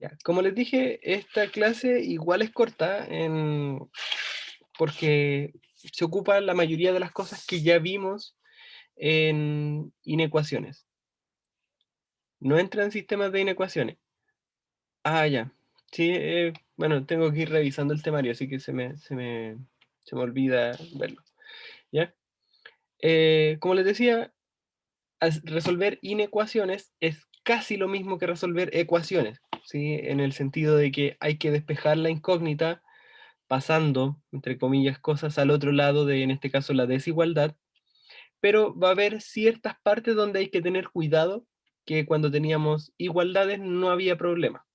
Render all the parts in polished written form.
Ya, como les dije, esta clase igual es corta porque se ocupa la mayoría de las cosas que ya vimos en inecuaciones. No entra en sistemas de inecuaciones. Ah, ya. Sí, bueno, tengo que ir revisando el temario, así que se me olvida verlo. ¿Ya? Como les decía, resolver inecuaciones es casi lo mismo que resolver ecuaciones, ¿sí? En el sentido de que hay que despejar la incógnita pasando, entre comillas, cosas al otro lado de, en este caso, la desigualdad, pero va a haber ciertas partes donde hay que tener cuidado, que cuando teníamos igualdades no había problema.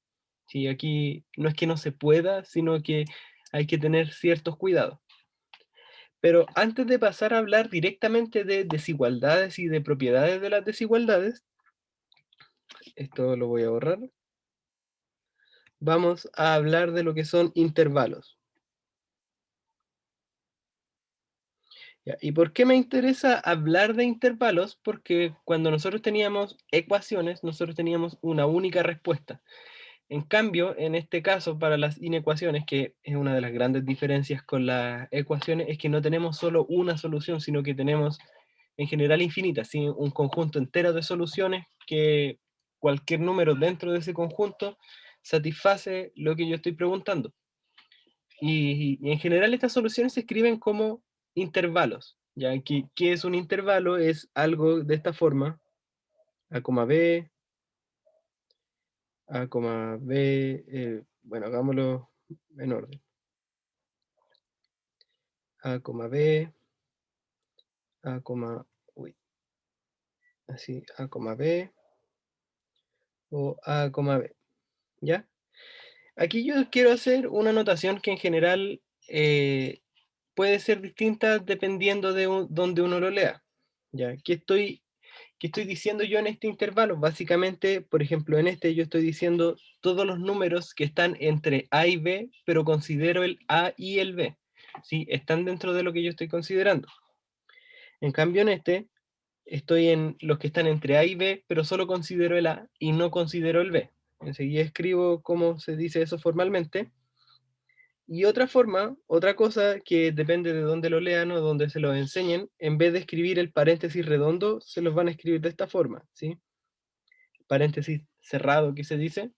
Sí, aquí no es que no se pueda, sino que hay que tener ciertos cuidados. Pero antes de pasar a hablar directamente de desigualdades y de propiedades de las desigualdades, esto lo voy a borrar, vamos a hablar de lo que son intervalos. Ya, ¿y por qué me interesa hablar de intervalos? Porque cuando nosotros teníamos ecuaciones, nosotros teníamos una única respuesta. En cambio, en este caso, para las inecuaciones, que es una de las grandes diferencias con las ecuaciones, es que no tenemos solo una solución, sino que tenemos en general infinitas, ¿sí? Un conjunto entero de soluciones que cualquier número dentro de ese conjunto satisface lo que yo estoy preguntando. Y en general estas soluciones se escriben como intervalos. ¿Ya? ¿Qué es un intervalo? Es algo de esta forma, a, b, a, b, bueno, hagámoslo en orden. A, b, a, uy, así, a, b, o a, b, ¿ya? Aquí yo quiero hacer una anotación que en general puede ser distinta dependiendo de donde uno lo lea. ¿Ya? ¿Qué estoy diciendo yo en este intervalo? Básicamente, por ejemplo, en este yo estoy diciendo todos los números que están entre A y B, pero considero el A y el B. ¿Sí? Están dentro de lo que yo estoy considerando. En cambio, en este, estoy en los que están entre A y B, pero solo considero el A y no considero el B. Enseguida escribo cómo se dice eso formalmente. Y otra forma, otra cosa que depende de dónde lo lean o dónde se lo enseñen, en vez de escribir el paréntesis redondo, se los van a escribir de esta forma, ¿sí? Paréntesis cerrado que se dice,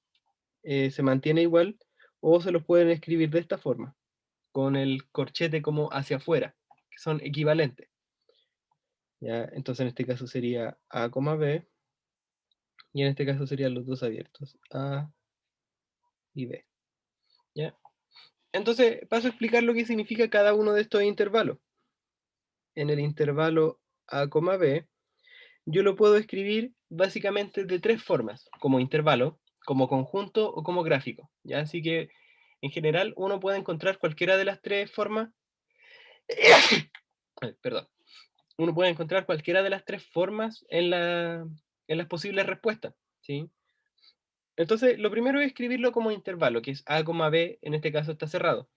se mantiene igual, o se los pueden escribir de esta forma, con el corchete como hacia afuera, que son equivalentes. ¿Ya? Entonces en este caso sería A, B, y en este caso serían los dos abiertos, A y B. ¿Ya? Entonces paso a explicar lo que significa cada uno de estos intervalos. En el intervalo A, B, yo lo puedo escribir básicamente de tres formas, como intervalo, como conjunto o como gráfico, ¿ya? Así que en general uno puede encontrar cualquiera de las tres formas, perdón, uno puede encontrar cualquiera de las tres formas en las posibles respuestas, ¿sí? Entonces, lo primero es escribirlo como intervalo, que es A, B, en este caso está cerrado.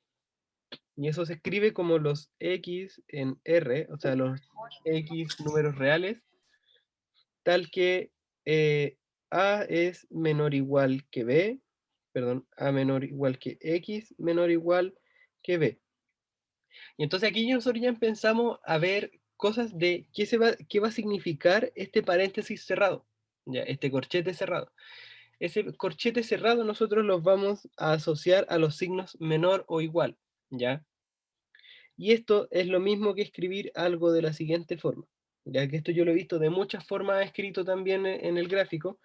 Y eso se escribe como los X en R, o sea, los X números reales, tal que A es menor o igual que B, perdón, A menor o igual que X menor o igual que B. Y entonces aquí nosotros ya empezamos a ver cosas de qué va a significar este paréntesis cerrado, ya, este corchete cerrado. Ese corchete cerrado nosotros los vamos a asociar a los signos menor o igual, ¿ya? Y esto es lo mismo que escribir algo de la siguiente forma, ya que esto yo lo he visto de muchas formas escrito también en el gráfico,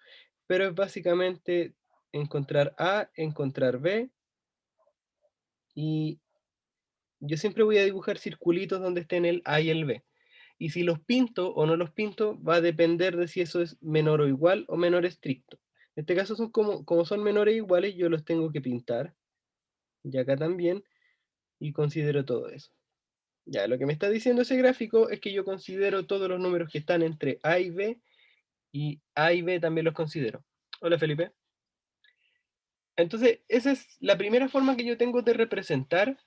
pero es básicamente encontrar A, encontrar B, y yo siempre voy a dibujar circulitos donde estén el A y el B. Y si los pinto o no los pinto, va a depender de si eso es menor o igual o menor estricto. En este caso son como son menores o iguales, yo los tengo que pintar, y acá también, y considero todo eso. Ya, lo que me está diciendo ese gráfico es que yo considero todos los números que están entre A y A y B también los considero. Hola, Felipe. Entonces, esa es la primera forma que yo tengo de representar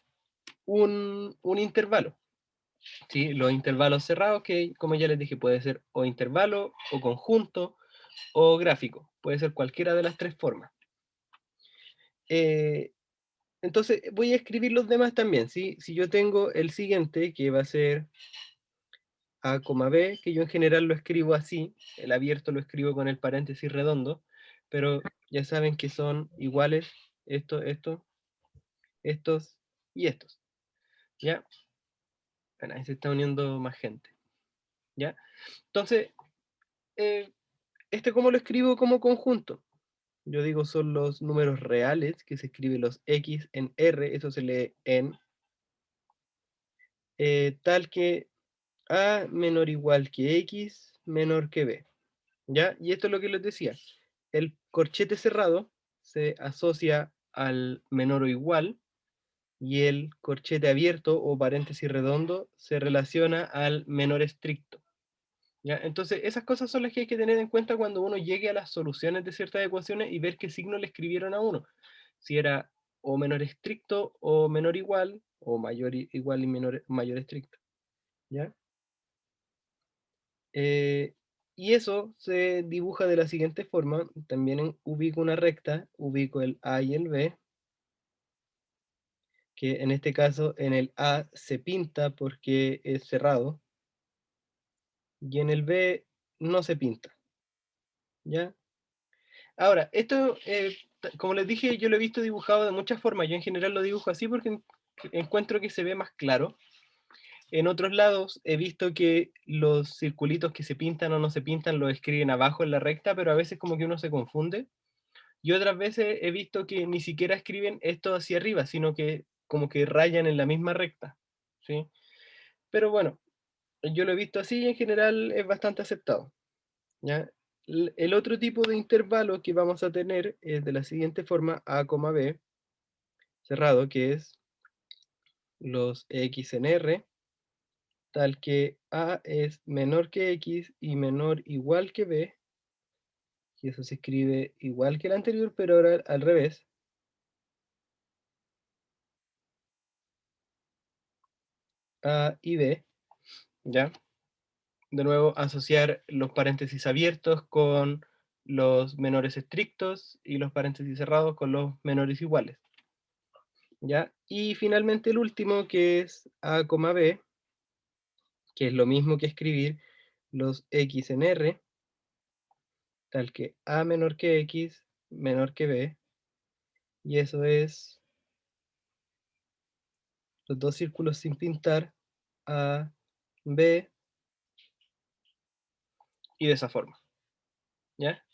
un intervalo. ¿Sí? Los intervalos cerrados, que como ya les dije, puede ser o intervalo, o conjunto, o gráfico. Puede ser cualquiera de las tres formas. Entonces voy a escribir los demás también, ¿sí? Si yo tengo el siguiente, que va a ser A, B, que yo en general lo escribo así, el abierto lo escribo con el paréntesis redondo, pero ya saben que son iguales esto, estos y estos, ¿ya? Bueno, ahí se está uniendo más gente, ¿ya? Entonces, eh, ¿cómo lo escribo como conjunto? Yo digo son los números reales, que se escriben los X en R, eso se lee en, tal que A menor o igual que X menor que B, ¿ya? Y esto es lo que les decía. El corchete cerrado se asocia al menor o igual y el corchete abierto o paréntesis redondo se relaciona al menor estricto, ¿ya? Entonces, esas cosas son las que hay que tener en cuenta cuando uno llegue a las soluciones de ciertas ecuaciones y ver qué signo le escribieron a uno. Si era o menor estricto o menor igual, o mayor igual y mayor estricto, ¿ya? Eh, y eso se dibuja de la siguiente forma. También ubico una recta, ubico el A y el B, que en este caso en el A se pinta porque es cerrado, y en el B no se pinta, ¿ya? Ahora, esto, como les dije, yo lo he visto dibujado de muchas formas. Yo en general lo dibujo así porque encuentro que se ve más claro. En otros lados he visto que los circulitos que se pintan o no se pintan lo escriben abajo en la recta, pero a veces como que uno se confunde. Y otras veces he visto que ni siquiera escriben esto hacia arriba, sino que como que rayan en la misma recta, ¿sí? Pero bueno, yo lo he visto así y en general es bastante aceptado, ¿ya? El otro tipo de intervalo que vamos a tener es de la siguiente forma, A, B, cerrado, que es los X en R, tal que A es menor que X y menor igual que B, y eso se escribe igual que el anterior, pero ahora al revés, A y B, ¿ya? De nuevo, asociar los paréntesis abiertos con los menores estrictos y los paréntesis cerrados con los menores iguales, ¿ya? Y finalmente el último, que es A, B, que es lo mismo que escribir los X en R, tal que A menor que X menor que B, y eso es los dos círculos sin pintar, A, B, y de esa forma, ¿ya?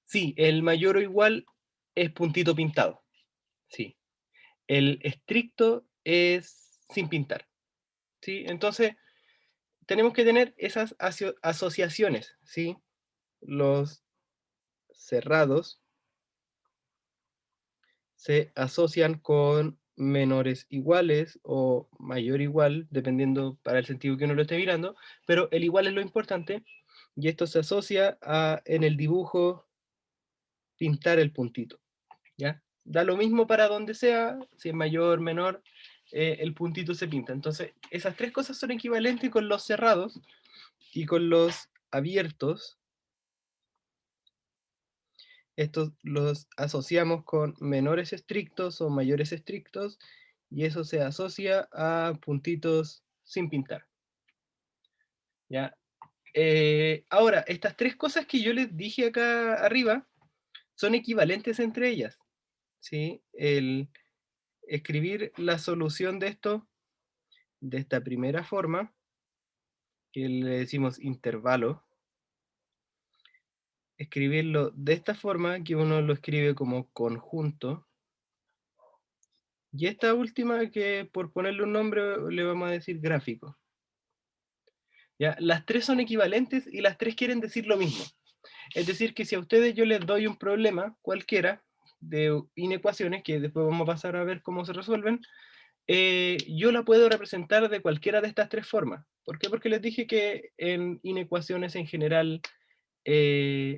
Sí, el mayor o igual es puntito pintado, sí. El estricto es sin pintar, ¿sí? Entonces, tenemos que tener esas asociaciones, ¿sí? Los cerrados se asocian con menores iguales o mayor igual, dependiendo para el sentido que uno lo esté mirando, pero el igual es lo importante, y esto se asocia a, en el dibujo, pintar el puntito, ¿ya? Da lo mismo para donde sea, si es mayor, menor, el puntito se pinta. Entonces, esas tres cosas son equivalentes con los cerrados y con los abiertos. Estos los asociamos con menores estrictos o mayores estrictos, y eso se asocia a puntitos sin pintar, ¿ya? Ahora, estas tres cosas que yo les dije acá arriba son equivalentes entre ellas, ¿sí? El escribir la solución de esto de esta primera forma, que le decimos intervalo, escribirlo de esta forma, que uno lo escribe como conjunto, y esta última, que por ponerle un nombre le vamos a decir gráfico. ¿Ya? Las tres son equivalentes y las tres quieren decir lo mismo. Es decir, que si a ustedes yo les doy un problema cualquiera de inecuaciones, que después vamos a pasar a ver cómo se resuelven, yo la puedo representar de cualquiera de estas tres formas. ¿Por qué? Porque les dije que en inecuaciones en general,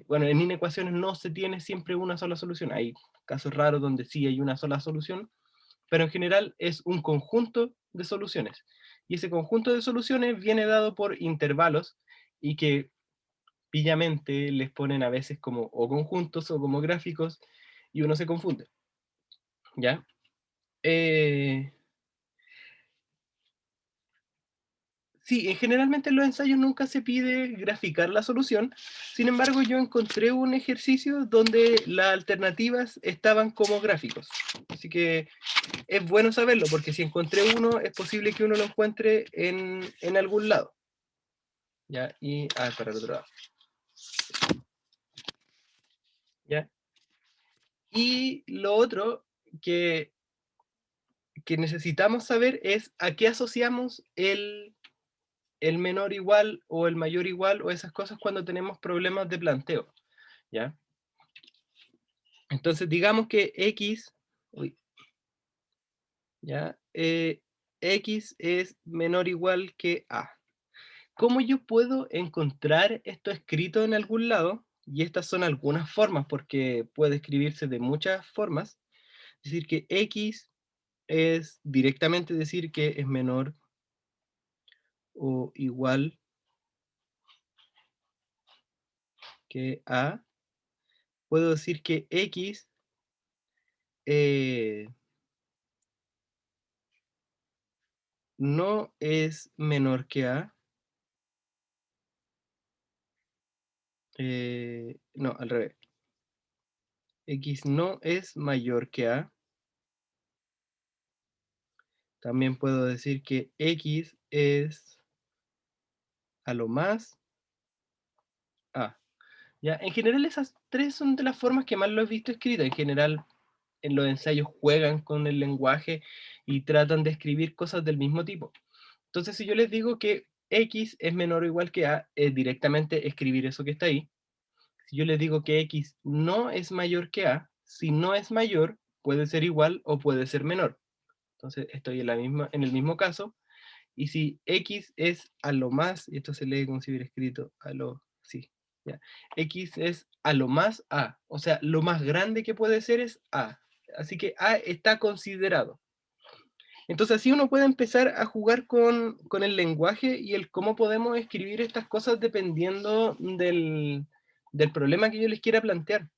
bueno, en inecuaciones no se tiene siempre una sola solución. Hay casos raros donde sí hay una sola solución, pero en general es un conjunto de soluciones. Y ese conjunto de soluciones viene dado por intervalos, y que pillamente les ponen a veces como o conjuntos o como gráficos, y uno se confunde, ¿ya? Eh, sí, generalmente en los ensayos nunca se pide graficar la solución. Sin embargo, yo encontré un ejercicio donde las alternativas estaban como gráficos. Así que es bueno saberlo, porque si encontré uno, es posible que uno lo encuentre en algún lado. ¿Ya? Y, para el otro lado. ¿Ya? Y lo otro que, que necesitamos saber es a qué asociamos el menor igual o el mayor igual o esas cosas cuando tenemos problemas de planteo. ¿Ya? Entonces, digamos que X, uy, ¿ya? X es menor o igual que A. ¿Cómo yo puedo encontrar esto escrito en algún lado? Y estas son algunas formas, porque puede escribirse de muchas formas. Es decir, que X es directamente decir que es menor o igual que A. Puedo decir que X eh, no es menor que A. No, al revés. X no es mayor que A. También puedo decir que X es a lo más A. Ya, en general esas tres son de las formas que más lo he visto escrito. En general, en los ensayos juegan con el lenguaje y tratan de escribir cosas del mismo tipo. Entonces, si yo les digo que X es menor o igual que A, es directamente escribir eso que está ahí. Si yo les digo que X no es mayor que A, si no es mayor, puede ser igual o puede ser menor. Entonces, estoy en el mismo caso. Y si X es a lo más, y esto se lee como si hubiera escrito a lo, sí, ya. X es a lo más A, o sea, lo más grande que puede ser es A. Así que A está considerado. Entonces así uno puede empezar a jugar con el lenguaje y el cómo podemos escribir estas cosas dependiendo del problema que yo les quiera plantear.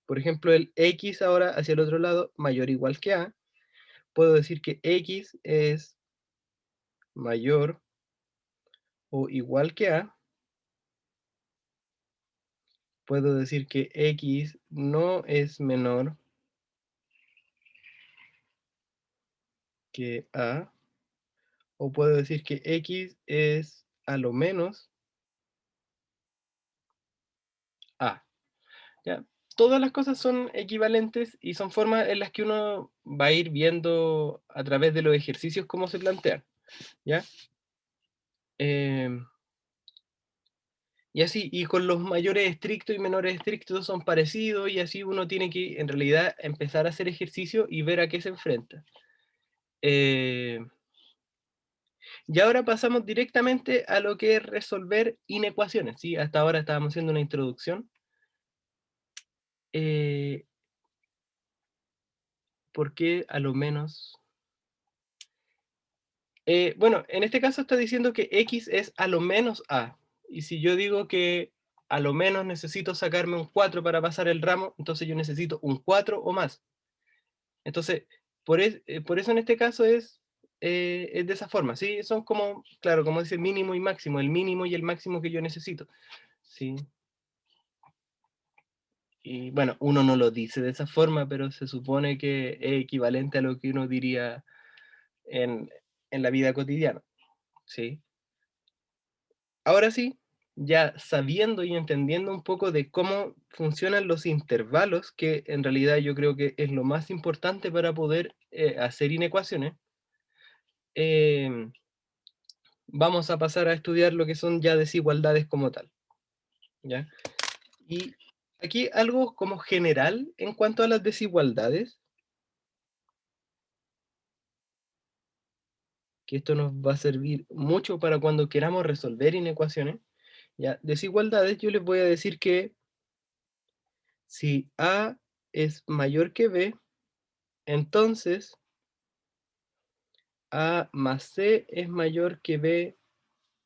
Por ejemplo, el X ahora hacia el otro lado, mayor o igual que A. Puedo decir que X es mayor o igual que A. Puedo decir que X no es menor que A. O puedo decir que X es a lo menos A. ¿Ya? Todas las cosas son equivalentes y son formas en las que uno va a ir viendo a través de los ejercicios cómo se plantean, ¿ya? Em, y así, y con los mayores estrictos y menores estrictos son parecidos y así uno tiene que en realidad empezar a hacer ejercicio y ver a qué se enfrenta. Y ahora pasamos directamente a lo que es resolver inecuaciones, ¿sí? Hasta ahora estábamos haciendo una introducción. Eh, ¿Por qué a lo menos? Bueno, en este caso está diciendo que X es a lo menos A. Y si yo digo que a lo menos necesito sacarme un 4 para pasar el ramo, entonces yo necesito un 4 o más. Entonces, por eso en este caso es de esa forma, ¿sí? Son como, claro, como dice mínimo y máximo, el mínimo y el máximo que yo necesito, ¿sí? Y bueno, uno no lo dice de esa forma, pero se supone que es equivalente a lo que uno diría en, en la vida cotidiana, ¿sí? Ahora sí, ya sabiendo y entendiendo un poco de cómo funcionan los intervalos, que en realidad yo creo que es lo más importante para poder hacer inecuaciones, em, vamos a pasar a estudiar lo que son ya desigualdades como tal, ¿ya? Y aquí algo como general en cuanto a las desigualdades, que esto nos va a servir mucho para cuando queramos resolver inecuaciones, ¿ya? Desigualdades, yo les voy a decir que si A es mayor que B, entonces A más C es mayor que B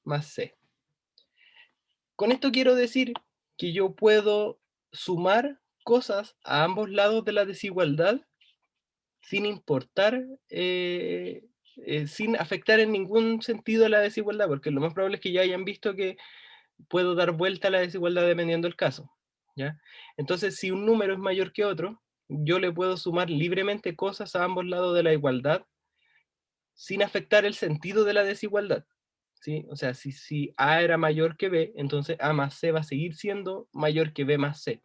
más C. Con esto quiero decir que yo puedo sumar cosas a ambos lados de la desigualdad sin importar, sin afectar en ningún sentido la desigualdad, porque lo más probable es que ya hayan visto que puedo dar vuelta a la desigualdad dependiendo del caso, ¿ya? Entonces, si un número es mayor que otro, yo le puedo sumar libremente cosas a ambos lados de la igualdad sin afectar el sentido de la desigualdad, ¿sí? O sea, si A era mayor que B, entonces A más C va a seguir siendo mayor que B más C.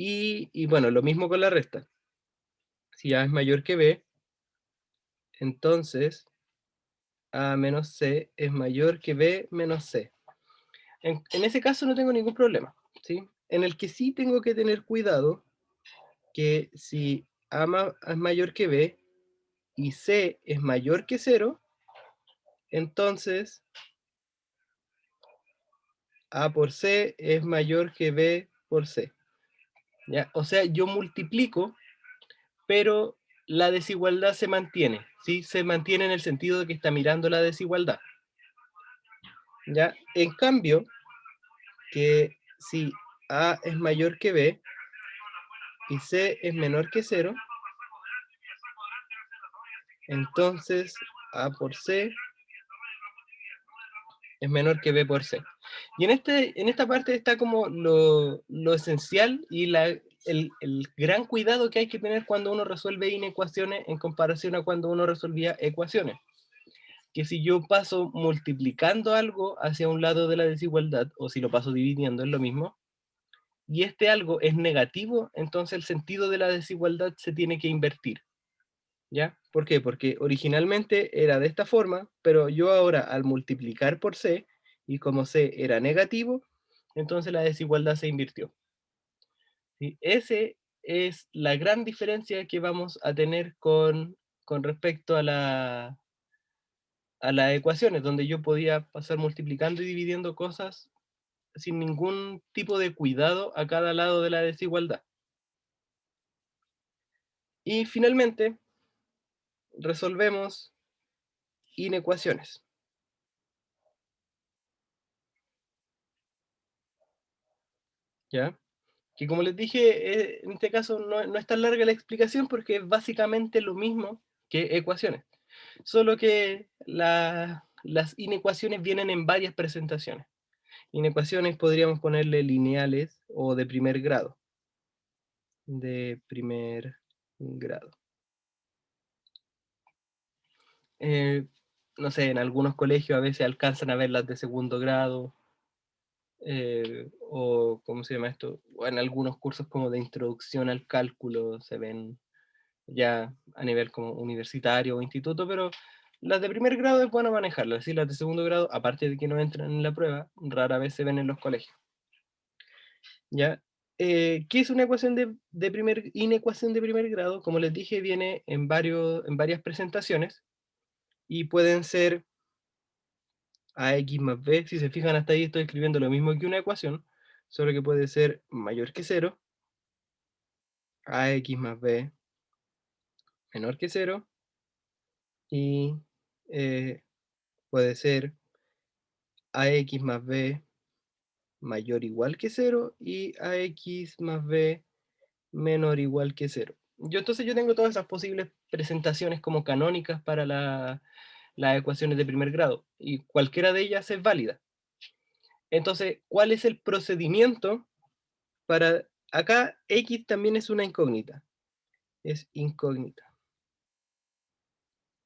Y bueno, lo mismo con la resta. Si A es mayor que B, entonces A menos C es mayor que B menos C. En ese caso no tengo ningún problema, ¿sí? En el que sí tengo que tener cuidado, que si es mayor que B y C es mayor que cero, entonces A por C es mayor que B por C, ¿ya? O sea, yo multiplico, pero la desigualdad se mantiene, ¿sí? Se mantiene en el sentido de que está mirando la desigualdad, ¿ya? En cambio, que si A es mayor que B y C es menor que cero, entonces A por C es menor que B por C. Y en esta parte está como lo esencial y el gran cuidado que hay que tener cuando uno resuelve inecuaciones en comparación a cuando uno resolvía ecuaciones. Que si yo paso multiplicando algo hacia un lado de la desigualdad, o si lo paso dividiendo, es lo mismo, y este algo es negativo, entonces el sentido de la desigualdad se tiene que invertir. ¿Ya? ¿Por qué? Porque originalmente era de esta forma, pero yo ahora al multiplicar por C, y como C era negativo, entonces la desigualdad se invirtió. ¿Sí? Ese es la gran diferencia que vamos a tener con respecto a las ecuaciones, donde yo podía pasar multiplicando y dividiendo cosas sin ningún tipo de cuidado a cada lado de la desigualdad. Y finalmente, resolvemos inecuaciones. ¿Ya? Que como les dije, en este caso no es tan larga la explicación porque es básicamente lo mismo que ecuaciones, solo que las inecuaciones vienen en varias presentaciones. Inecuaciones podríamos ponerle lineales o de primer grado. De primer grado. Eh, no sé, en algunos colegios a veces alcanzan a ver las de segundo grado, o ¿cómo se llama esto? O en algunos cursos como de introducción al cálculo se ven ya a nivel como universitario o instituto, pero las de primer grado es bueno manejarlas, ¿sí? Las de segundo grado, aparte de que no entran en la prueba, rara vez se ven en los colegios, ¿ya? ¿Qué es una ecuación inecuación de primer grado? Como les dije, viene en varias presentaciones y pueden ser ax más b. Si se fijan hasta ahí estoy escribiendo lo mismo que una ecuación, solo que puede ser mayor que cero, ax más b menor que cero, y puede ser ax más b mayor o igual que cero y ax más b menor o igual que cero. Entonces yo tengo todas esas posibles presentaciones como canónicas para las ecuaciones de primer grado y cualquiera de ellas es válida. Entonces, ¿cuál es el procedimiento para... Acá x también es una incógnita, es incógnita.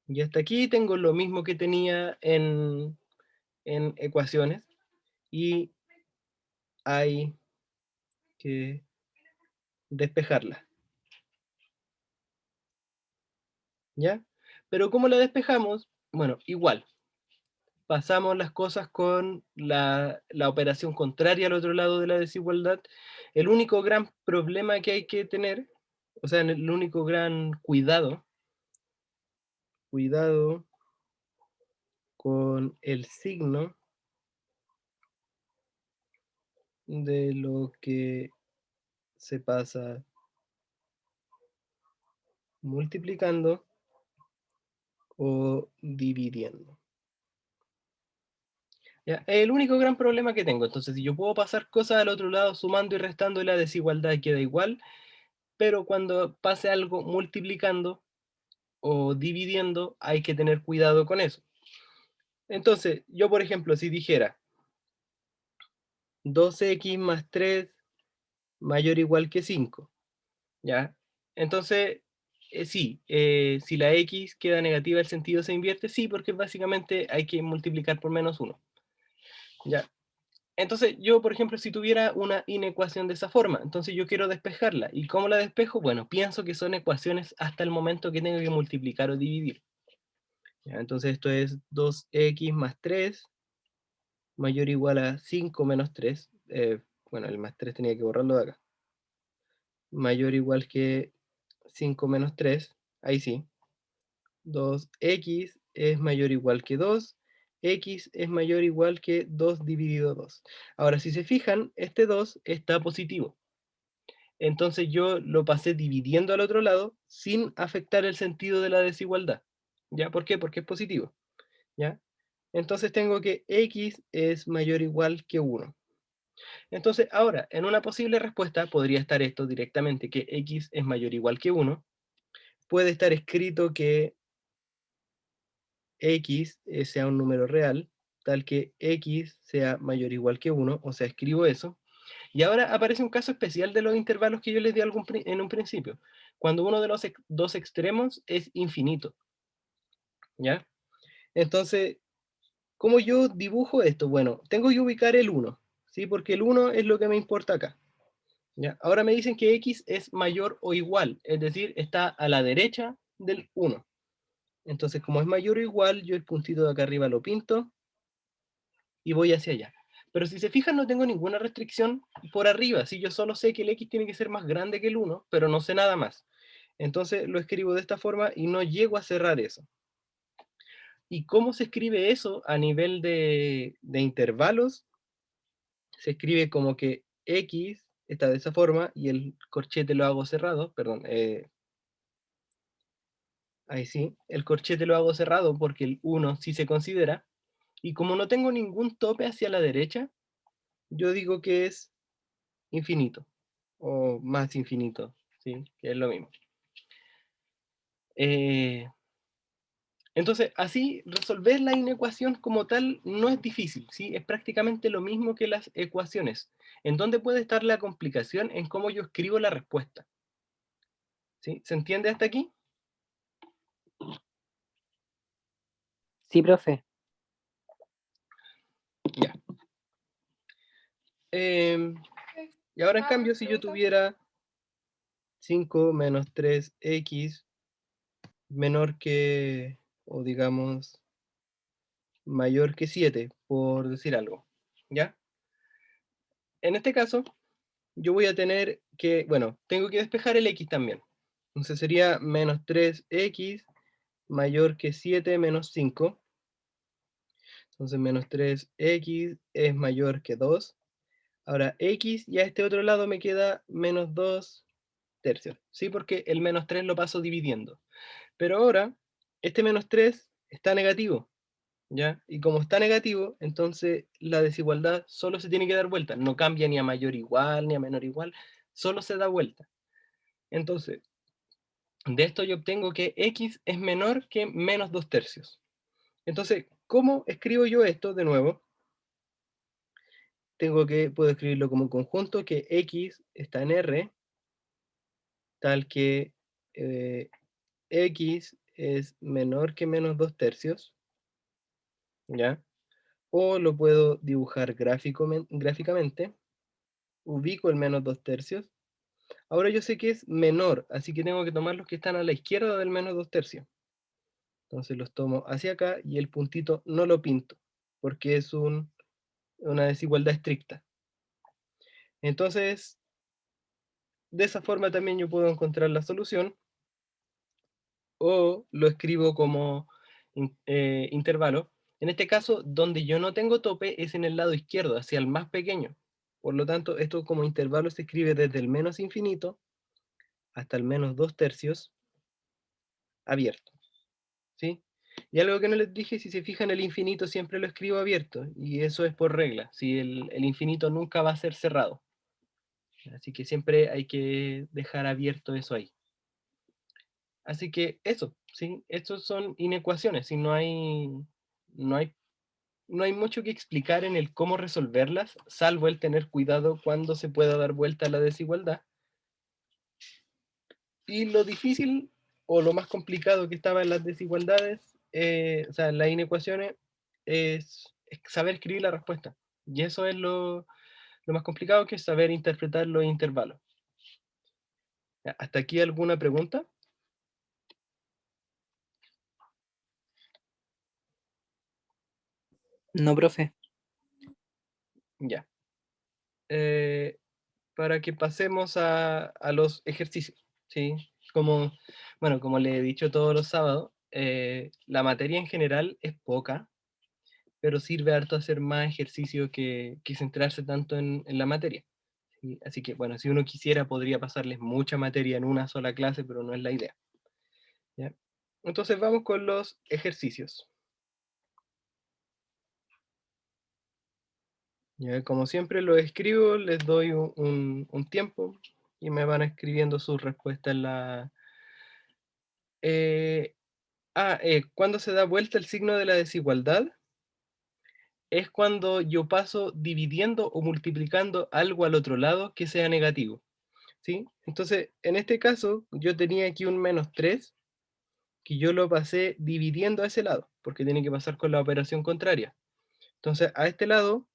Y hasta aquí tengo lo mismo que tenía en ecuaciones y hay que despejarla, ¿ya? Pero ¿cómo la despejamos? Bueno, igual, pasamos las cosas con la operación contraria al otro lado de la desigualdad. El único gran problema que hay que tener, o sea, el único gran cuidado con el signo de lo que se pasa multiplicando o dividiendo. ¿Ya? Es el único gran problema que tengo. Entonces, si yo puedo pasar cosas al otro lado sumando y restando y la desigualdad queda igual, pero cuando pase algo multiplicando o dividiendo, hay que tener cuidado con eso. Entonces, yo por ejemplo, si dijera 2x más 3 mayor o igual que 5, ¿ya? Entonces, sí, si la x queda negativa, el sentido se invierte, sí, porque básicamente hay que multiplicar por menos 1, ¿ya? Entonces, yo, por ejemplo, si tuviera una inecuación de esa forma, entonces yo quiero despejarla. ¿Y cómo la despejo? Bueno, pienso que son ecuaciones hasta el momento que tengo que multiplicar o dividir. ¿Ya? Entonces esto es 2x más 3 mayor o igual a 5 menos 3. Bueno, el más 3 tenía que borrarlo de acá. Mayor o igual que 5 menos 3. Ahí sí. 2x es mayor o igual que 2. X es mayor o igual que 2 dividido 2. Ahora, si se fijan, este 2 está positivo. Entonces yo lo pasé dividiendo al otro lado sin afectar el sentido de la desigualdad. ¿Ya? ¿Por qué? Porque es positivo. ¿Ya? Entonces tengo que x es mayor o igual que 1. Entonces ahora, en una posible respuesta podría estar esto directamente, que x es mayor o igual que 1. Puede estar escrito que x sea un número real, tal que x sea mayor o igual que 1, o sea, escribo eso. Y ahora aparece un caso especial de los intervalos que yo les di en un principio, cuando uno de los dos extremos es infinito, ¿ya? Entonces, ¿cómo yo dibujo esto? Bueno, tengo que ubicar el 1, ¿sí? Porque el 1 es lo que me importa acá, ¿ya? Ahora me dicen que x es mayor o igual, es decir, está a la derecha del 1. Entonces, como es mayor o igual, yo el puntito de acá arriba lo pinto y voy hacia allá. Pero si se fijan, no tengo ninguna restricción por arriba. Si yo solo sé que el x tiene que ser más grande que el 1, pero no sé nada más. Entonces lo escribo de esta forma y no llego a cerrar eso. ¿Y cómo se escribe eso a nivel de intervalos? Se escribe como que x está de esa forma y el corchete lo hago cerrado, perdón, ahí sí, el corchete lo hago cerrado porque el 1 sí se considera. Y como no tengo ningún tope hacia la derecha, yo digo que es infinito o más infinito, ¿sí? Que es lo mismo. Eh, entonces, así, resolver la inecuación como tal no es difícil, ¿sí? Es prácticamente lo mismo que las ecuaciones. ¿En dónde puede estar la complicación? En cómo yo escribo la respuesta, ¿sí? ¿Se entiende hasta aquí? Sí, profe. Ya. Y ahora, en cambio, si yo tuviera 5 menos 3x menor que, o digamos, mayor que 7, por decir algo, ¿ya? En este caso, yo voy a tener que, bueno, tengo que despejar el x también. Entonces sería menos 3x mayor que 7 menos 5. Entonces menos 3x es mayor que 2. Ahora x y a este otro lado me queda menos 2 tercios, ¿sí? Porque el menos 3 lo paso dividiendo. Pero ahora, este menos 3 está negativo, ¿ya? Y como está negativo, entonces la desigualdad solo se tiene que dar vuelta. No cambia ni a mayor igual, ni a menor igual, solo se da vuelta. Entonces, de esto yo obtengo que x es menor que menos 2 tercios. Entonces, ¿cómo escribo yo esto de nuevo? Puedo escribirlo como un conjunto que x está en R, tal que x es menor que menos 2 tercios, ¿ya? O lo puedo dibujar gráficamente, ubico el menos 2 tercios. Ahora yo sé que es menor, así que tengo que tomar los que están a la izquierda del menos 2 tercios. Entonces los tomo hacia acá y el puntito no lo pinto, porque es una desigualdad estricta. Entonces, de esa forma también yo puedo encontrar la solución, o lo escribo como intervalo. En este caso, donde yo no tengo tope es en el lado izquierdo, hacia el más pequeño. Por lo tanto, esto como intervalo se escribe desde el menos infinito hasta el menos 2 tercios abierto, ¿sí? Y algo que no les dije, si se fijan, el infinito siempre lo escribo abierto, y eso es por regla. Si el infinito nunca va a ser cerrado. Así que siempre hay que dejar abierto eso ahí. Así que eso, ¿sí? Estos son inecuaciones, y no hay, no hay mucho que explicar en el cómo resolverlas, salvo el tener cuidado cuando se pueda dar vuelta a la desigualdad. Y lo difícil o lo más complicado que estaba en las desigualdades, o sea, en las inecuaciones, es saber escribir la respuesta. Y eso es lo más complicado, que es saber interpretar los intervalos. Ya, ¿hasta aquí alguna pregunta? No, profe. Ya. Eh, para que pasemos a los ejercicios, ¿sí? Como, bueno, como le he dicho todos los sábados, la materia en general es poca, pero sirve harto hacer más ejercicio que centrarse tanto en la materia. ¿Sí? Así que, bueno, si uno quisiera, podría pasarles mucha materia en una sola clase, pero no es la idea. ¿Ya? Entonces vamos con los ejercicios. ¿Ya? Como siempre lo escribo, les doy un tiempo y me van escribiendo sus respuestas en la... cuando se da vuelta el signo de la desigualdad, es cuando yo paso dividiendo o multiplicando algo al otro lado que sea negativo, ¿sí? Entonces, en este caso, yo tenía aquí un -3, que yo lo pasé dividiendo a ese lado, porque tiene que pasar con la operación contraria. Entonces, a este lado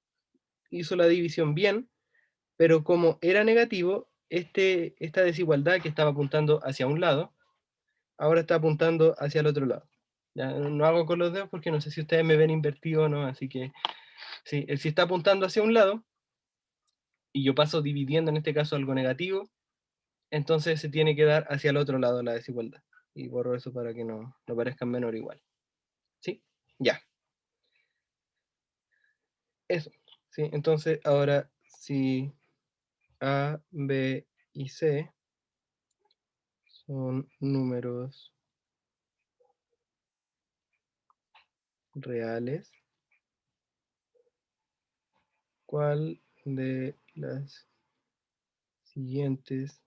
hizo la división bien, pero como era negativo, esta desigualdad que estaba apuntando hacia un lado, ahora está apuntando hacia el otro lado. Ya, no hago con los dedos porque no sé si ustedes me ven invertido o no, así que sí, si está apuntando hacia un lado y yo paso dividiendo en este caso algo negativo, entonces se tiene que dar hacia el otro lado la desigualdad. Y borro eso para que no parezcan menor o igual. ¿Sí? Ya. Eso. ¿Sí? Entonces ahora si A, B y C son números reales, ¿cuál de las siguientes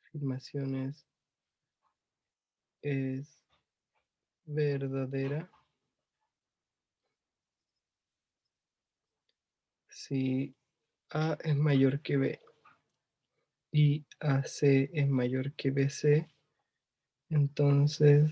afirmaciones es verdadera si A es mayor que B y AC es mayor que BC? Entonces,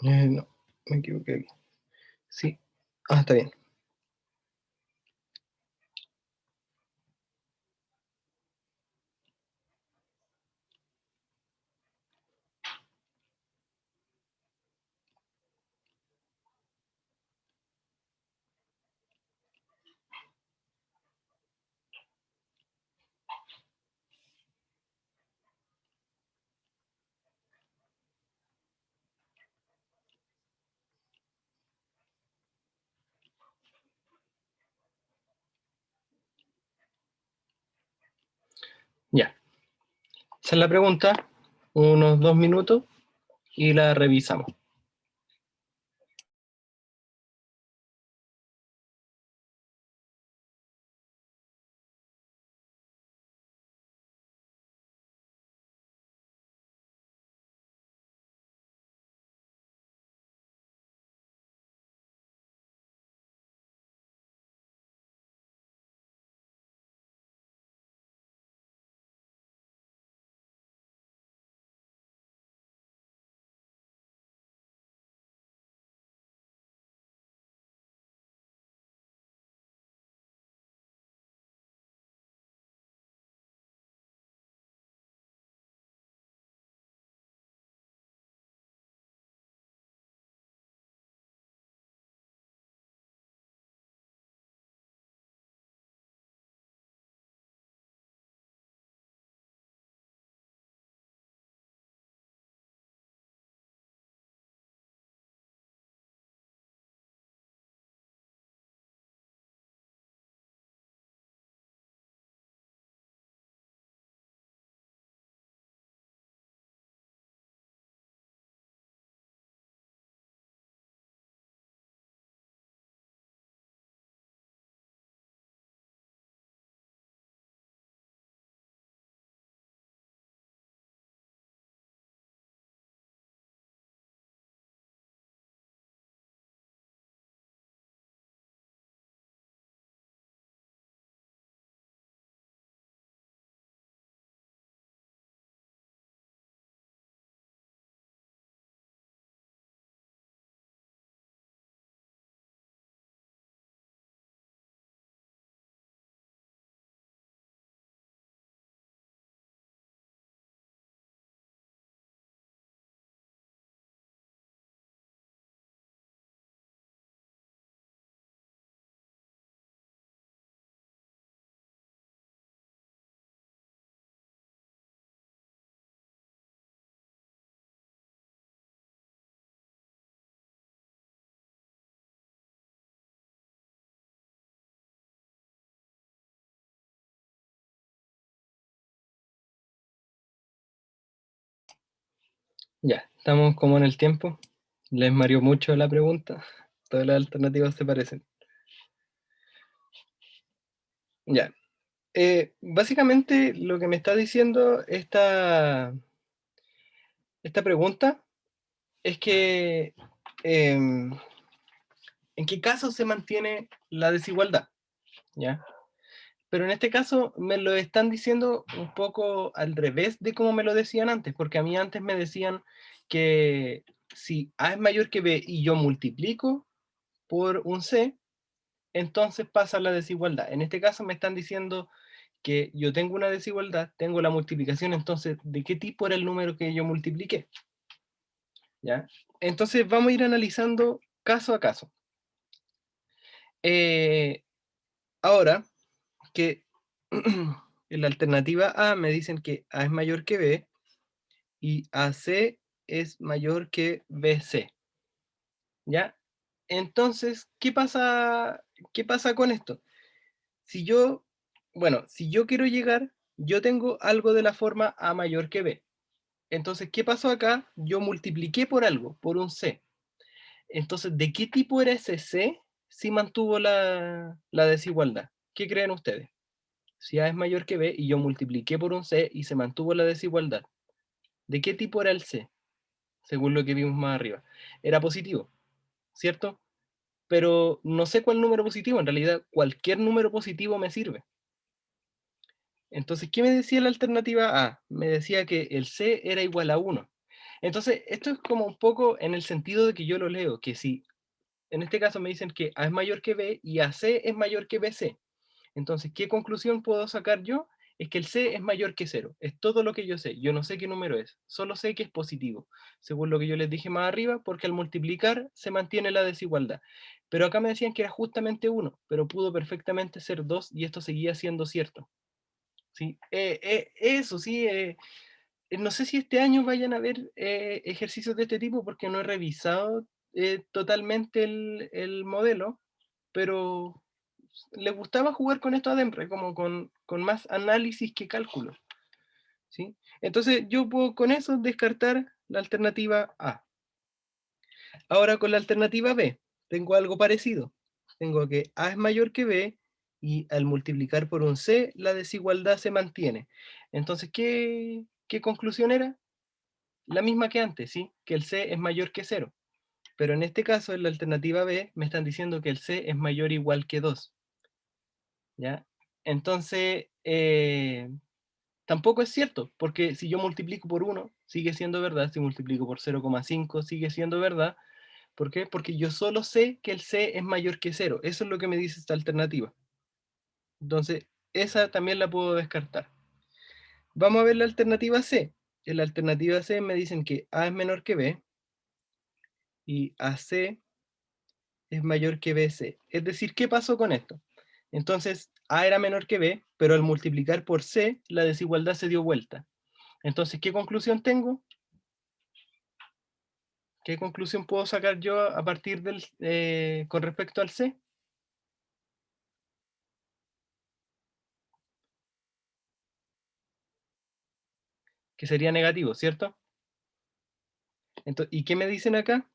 no, me equivoqué aquí. Sí, está bien. Ya. Esa es la pregunta, unos 2 minutos y la revisamos. Ya, estamos como en el tiempo. Les mareó mucho la pregunta. Todas las alternativas se parecen. Ya. Básicamente lo que me está diciendo esta pregunta es que en qué caso se mantiene la desigualdad, ¿ya? Pero en este caso me lo están diciendo un poco al revés de como me lo decían antes, porque a mí antes me decían que si A es mayor que B y yo multiplico por un C, entonces pasa la desigualdad. En este caso me están diciendo que yo tengo una desigualdad, tengo la multiplicación, entonces, ¿de qué tipo era el número que yo multipliqué? ¿Ya? Entonces vamos a ir analizando caso a caso. Eh, Ahora que en la alternativa A me dicen que A es mayor que B y AC es mayor que BC, ¿ya? Entonces, qué pasa con esto? Si yo, bueno, si yo quiero llegar, yo tengo algo de la forma A mayor que B. Entonces, ¿qué pasó acá? Yo multipliqué por algo, por un C. Entonces, ¿de qué tipo era ese C si mantuvo la desigualdad? ¿Qué creen ustedes? Si A es mayor que B y yo multipliqué por un C y se mantuvo la desigualdad, ¿de qué tipo era el C? Según lo que vimos más arriba. Era positivo, ¿cierto? Pero no sé cuál número positivo, en realidad cualquier número positivo me sirve. Entonces, ¿qué me decía la alternativa A? Me decía que el C era igual a 1. Entonces, esto es como un poco en el sentido de que yo lo leo, que si en este caso me dicen que A es mayor que B y AC es mayor que BC. Entonces, ¿qué conclusión puedo sacar yo? Es que el C es mayor que cero. Es todo lo que yo sé. Yo no sé qué número es. Solo sé que es positivo, según lo que yo les dije más arriba, porque al multiplicar se mantiene la desigualdad. Pero acá me decían que era justamente 1, pero pudo perfectamente ser 2 y esto seguía siendo cierto. ¿Sí? Eso, sí. No sé si este año vayan a haber ejercicios de este tipo porque no he revisado totalmente el modelo, pero les gustaba jugar con esto adentro, como con más análisis que cálculo, ¿sí? Entonces yo puedo con eso descartar la alternativa A. Ahora con la alternativa B, tengo algo parecido. Tengo que A es mayor que B y al multiplicar por un C, la desigualdad se mantiene. Entonces, ¿qué conclusión era? La misma que antes, ¿sí? Que el C es mayor que cero. Pero en este caso, en la alternativa B, me están diciendo que el C es mayor o igual que 2. ¿Ya? Entonces, tampoco es cierto, porque si yo multiplico por 1, sigue siendo verdad. Si multiplico por 0,5, sigue siendo verdad. ¿Por qué? Porque yo solo sé que el C es mayor que cero. Eso es lo que me dice esta alternativa. Entonces, esa también la puedo descartar. Vamos a ver la alternativa C. En la alternativa C me dicen que A es menor que B y AC es mayor que BC. Es decir, ¿qué pasó con esto? Entonces, A era menor que B, pero al multiplicar por C, la desigualdad se dio vuelta. Entonces, ¿qué conclusión tengo? ¿Qué conclusión puedo sacar yo a partir con respecto al C? Que sería negativo, ¿cierto? Entonces, ¿y qué me dicen acá?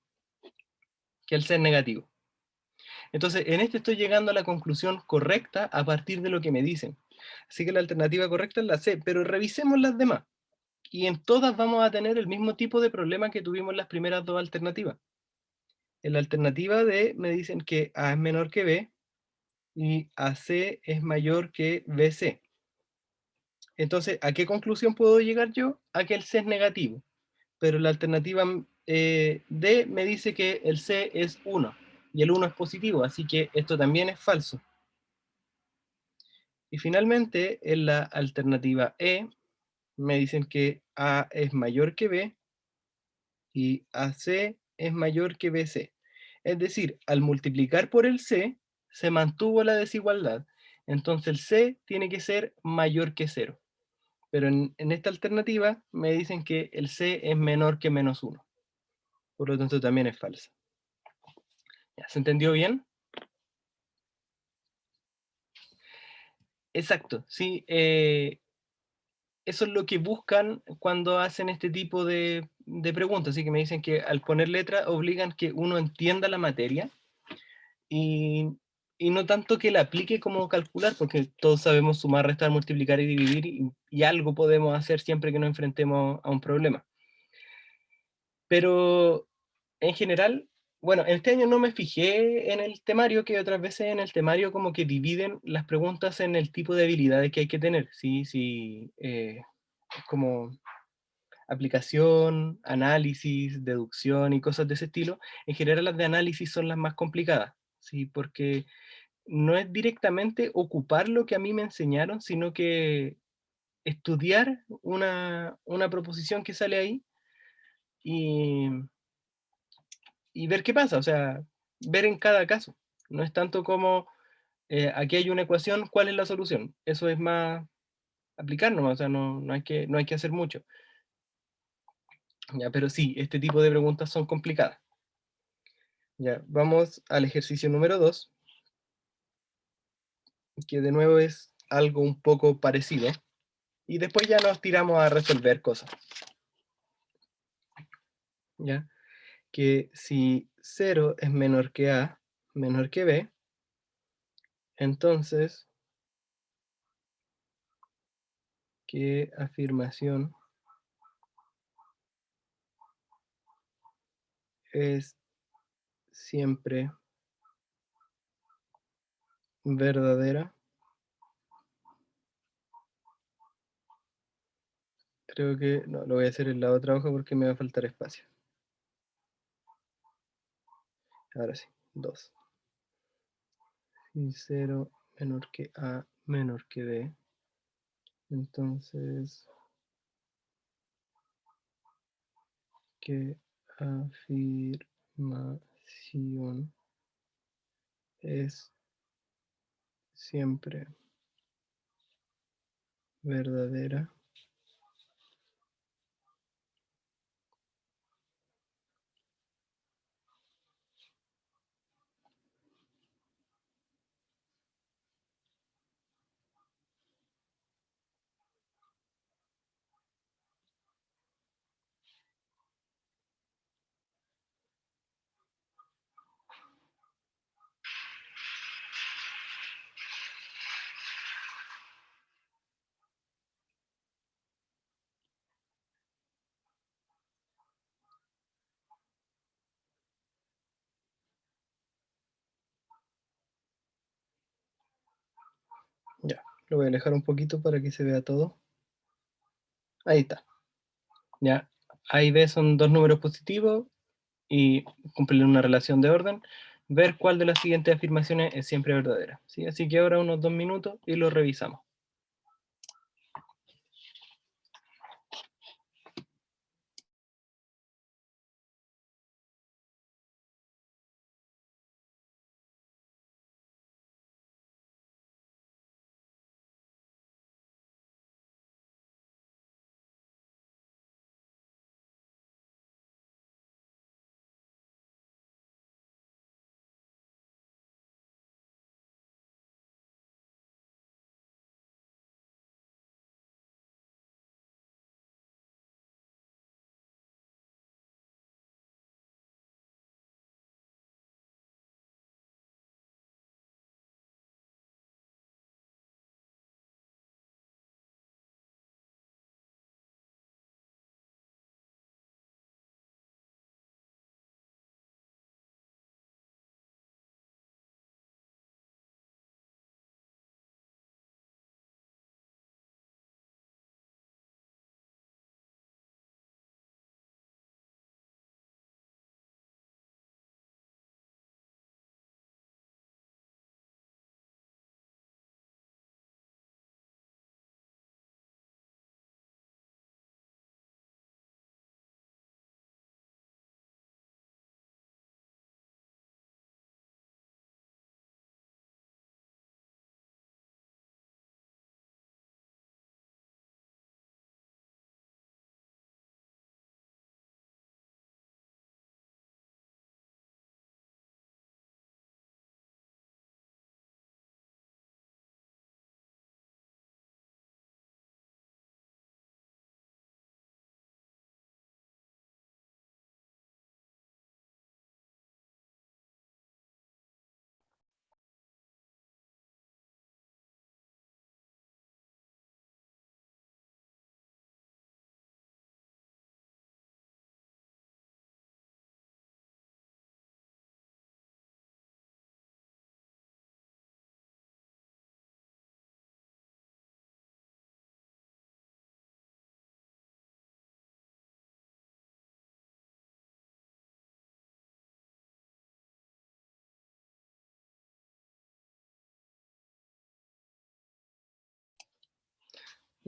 Que el C es negativo. Entonces, en este estoy llegando a la conclusión correcta a partir de lo que me dicen. Así que la alternativa correcta es la C, pero revisemos las demás. Y en todas vamos a tener el mismo tipo de problema que tuvimos en las primeras dos alternativas. En la alternativa D me dicen que A es menor que B y AC es mayor que BC. Entonces, ¿a qué conclusión puedo llegar yo? A que el C es negativo. Pero la alternativa D me dice que el C es 1 y el 1 es positivo, así que esto también es falso. Y finalmente, en la alternativa E me dicen que A es mayor que B y AC es mayor que BC. Es decir, al multiplicar por el C, se mantuvo la desigualdad. Entonces el C tiene que ser mayor que cero. Pero en esta alternativa me dicen que el C es menor que menos 1. Por lo tanto, también es falsa. ¿Ya? ¿Se entendió bien? Exacto, sí. Eso es lo que buscan cuando hacen este tipo de preguntas, así que me dicen que al poner letra obligan que uno entienda la materia y, y no tanto que la aplique como calcular, porque todos sabemos sumar, restar, multiplicar y dividir y algo podemos hacer siempre que nos enfrentemos a un problema. Pero en general, bueno, este año no me fijé en el temario, que otras veces en el temario como que dividen las preguntas en el tipo de habilidades que hay que tener, ¿sí? Sí, como aplicación, análisis, deducción y cosas de ese estilo. En general las de análisis son las más complicadas, ¿sí? Porque no es directamente ocupar lo que a mí me enseñaron, sino que estudiar una proposición que sale ahí y, y ver qué pasa, o sea, ver en cada caso. No es tanto como aquí hay una ecuación, ¿cuál es la solución? Eso es más aplicar nomás, o sea, no hay que hacer mucho. Ya, pero sí, este tipo de preguntas son complicadas. Ya, vamos al ejercicio número 2, que de nuevo es algo un poco parecido, y después ya nos tiramos a resolver cosas. Ya, que si 0 es menor que A, menor que B, entonces, ¿qué afirmación es siempre verdadera? Creo que no, lo voy a hacer en la otra hoja porque me va a faltar espacio. Ahora sí, 2. Si 0 menor que A, menor que B, entonces, ¿qué afirmación es siempre verdadera? Ya, lo voy a alejar un poquito para que se vea todo. Ahí está. Ya, A y B son dos números positivos y cumplen una relación de orden. Ver cuál de las siguientes afirmaciones es siempre verdadera. ¿Sí? Así que ahora unos 2 minutos y lo revisamos.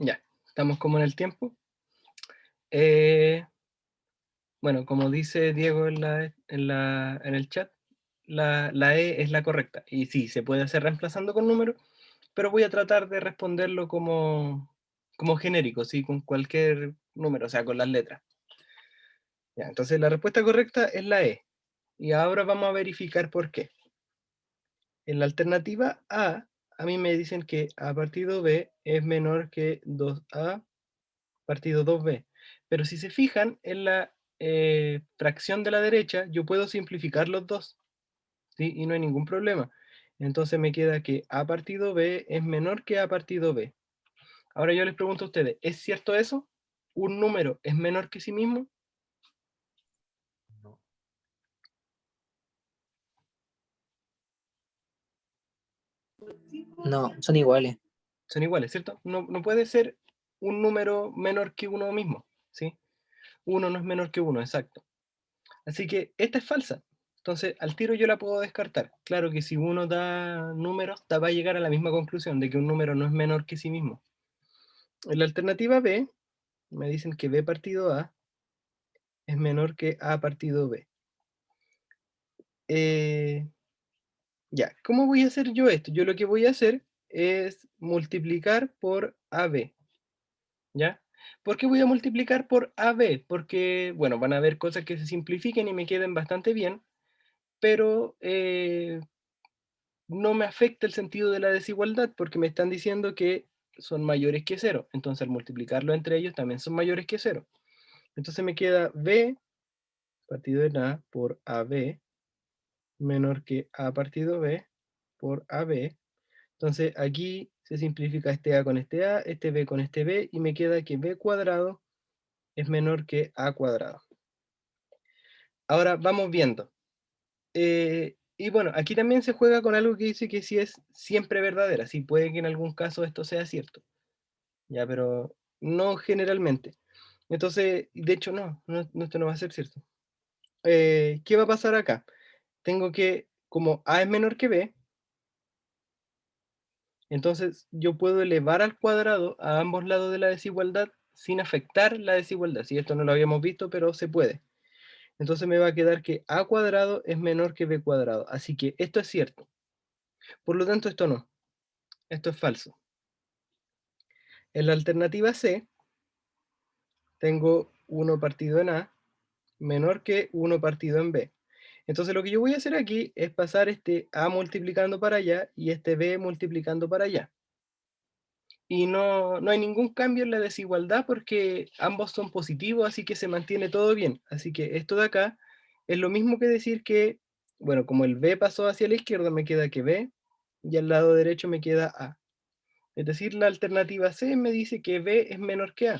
Ya, estamos como en el tiempo. Bueno, como dice Diego en el chat, la E es la correcta. Y sí, se puede hacer reemplazando con números, pero voy a tratar de responderlo como genérico, ¿sí? Con cualquier número, o sea, con las letras. Ya, entonces la respuesta correcta es la E. Y ahora vamos a verificar por qué. En la alternativa A mí me dicen que A partido B es menor que 2A partido 2B. Pero si se fijan en la fracción de la derecha, yo puedo simplificar los dos, ¿sí? Y no hay ningún problema. Entonces me queda que A partido B es menor que A partido B. Ahora yo les pregunto a ustedes, ¿es cierto eso? ¿Un número es menor que sí mismo? No. No, son iguales. Son iguales, ¿cierto? No puede ser un número menor que uno mismo, ¿sí? Uno no es menor que uno, exacto. Así que esta es falsa. Entonces, al tiro yo la puedo descartar. Claro que si uno da números, va a llegar a la misma conclusión de que un número no es menor que sí mismo. En la alternativa B, me dicen que B partido A es menor que A partido B. Ya, ¿cómo voy a hacer yo esto? Yo lo que voy a hacer es multiplicar por AB, ¿ya? ¿Por qué voy a multiplicar por AB? Porque, bueno, van a haber cosas que se simplifiquen y me queden bastante bien, pero no me afecta el sentido de la desigualdad porque me están diciendo que son mayores que cero. Entonces al multiplicarlo entre ellos también son mayores que cero. Entonces me queda B partido en A por AB menor que A partido B por AB. Entonces aquí se simplifica este A con este B con este B y me queda que B cuadrado es menor que A cuadrado. Ahora vamos viendo. Y bueno, aquí también se juega con algo que dice que si es siempre verdadera, si puede que en algún caso esto sea cierto, ya, pero no generalmente. Entonces, de hecho esto no va a ser cierto. ¿Qué va a pasar acá? Tengo que, como A es menor que B, entonces yo puedo elevar al cuadrado a ambos lados de la desigualdad sin afectar la desigualdad. Si esto no lo habíamos visto, pero se puede. Entonces me va a quedar que A cuadrado es menor que B cuadrado. Así que esto es cierto. Por lo tanto, esto no. Esto es falso. En la alternativa C, tengo 1 partido en A menor que 1 partido en B. Entonces lo que yo voy a hacer aquí es pasar este A multiplicando para allá y este B multiplicando para allá. Y no hay ningún cambio en la desigualdad porque ambos son positivos, así que se mantiene todo bien. Así que esto de acá es lo mismo que decir que, bueno, como el B pasó hacia la izquierda, me queda que B y al lado derecho me queda A. Es decir, la alternativa C me dice que B es menor que A,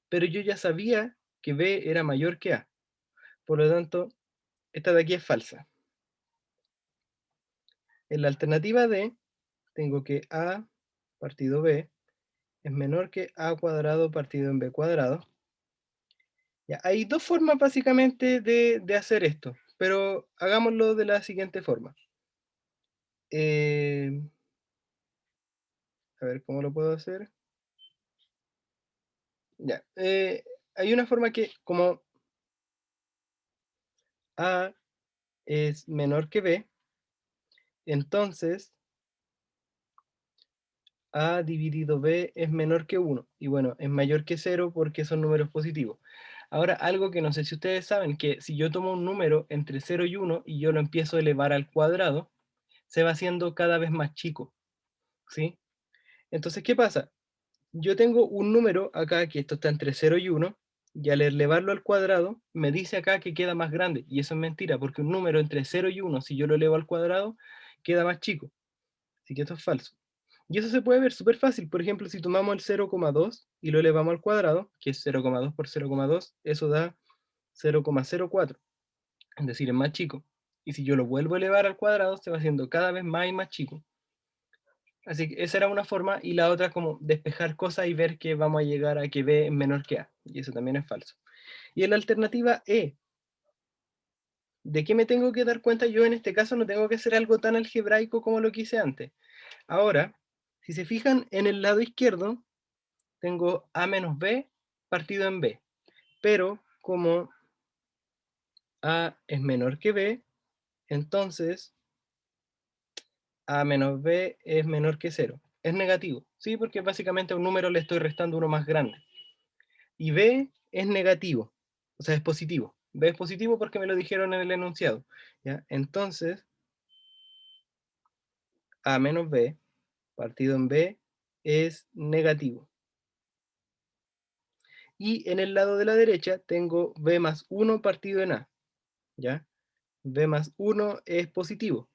pero yo ya sabía que B era mayor que A. Por lo tanto, esta de aquí es falsa. En la alternativa D, tengo que A partido B es menor que A cuadrado partido en B cuadrado. Ya, hay dos formas básicamente de hacer esto, pero hagámoslo de la siguiente forma. Eh, a ver, ¿cómo lo puedo hacer? Ya, hay una forma que como A es menor que B, entonces A dividido B es menor que 1. Y bueno, es mayor que 0 porque son números positivos. Ahora, algo que no sé si ustedes saben, que si yo tomo un número entre 0 y 1 y yo lo empiezo a elevar al cuadrado, se va haciendo cada vez más chico, ¿sí? Entonces, ¿qué pasa? Yo tengo un número acá, que esto está entre 0 y 1, y al elevarlo al cuadrado, me dice acá que queda más grande, y eso es mentira, porque un número entre 0 y 1, si yo lo elevo al cuadrado, queda más chico. Así que esto es falso. Y eso se puede ver súper fácil. Por ejemplo, si tomamos el 0,2 y lo elevamos al cuadrado, que es 0,2 por 0,2, eso da 0,04. Es decir, es más chico. Y si yo lo vuelvo a elevar al cuadrado, se va haciendo cada vez más y más chico. Así que esa era una forma, y la otra como despejar cosas y ver que vamos a llegar a que B es menor que A. Y eso también es falso. Y en la alternativa E, ¿de qué me tengo que dar cuenta yo en este caso? No tengo que hacer algo tan algebraico como lo que hice antes. Ahora, si se fijan en el lado izquierdo, tengo A menos B partido en B. Pero como A es menor que B, entonces A menos B es menor que cero. Es negativo, ¿sí? Porque básicamente a un número le estoy restando uno más grande. Y B es negativo, o sea, es positivo. B es positivo porque me lo dijeron en el enunciado, ¿ya? Entonces, A menos B partido en B es negativo. Y en el lado de la derecha tengo B más 1 partido en A, ¿ya? B más 1 es positivo.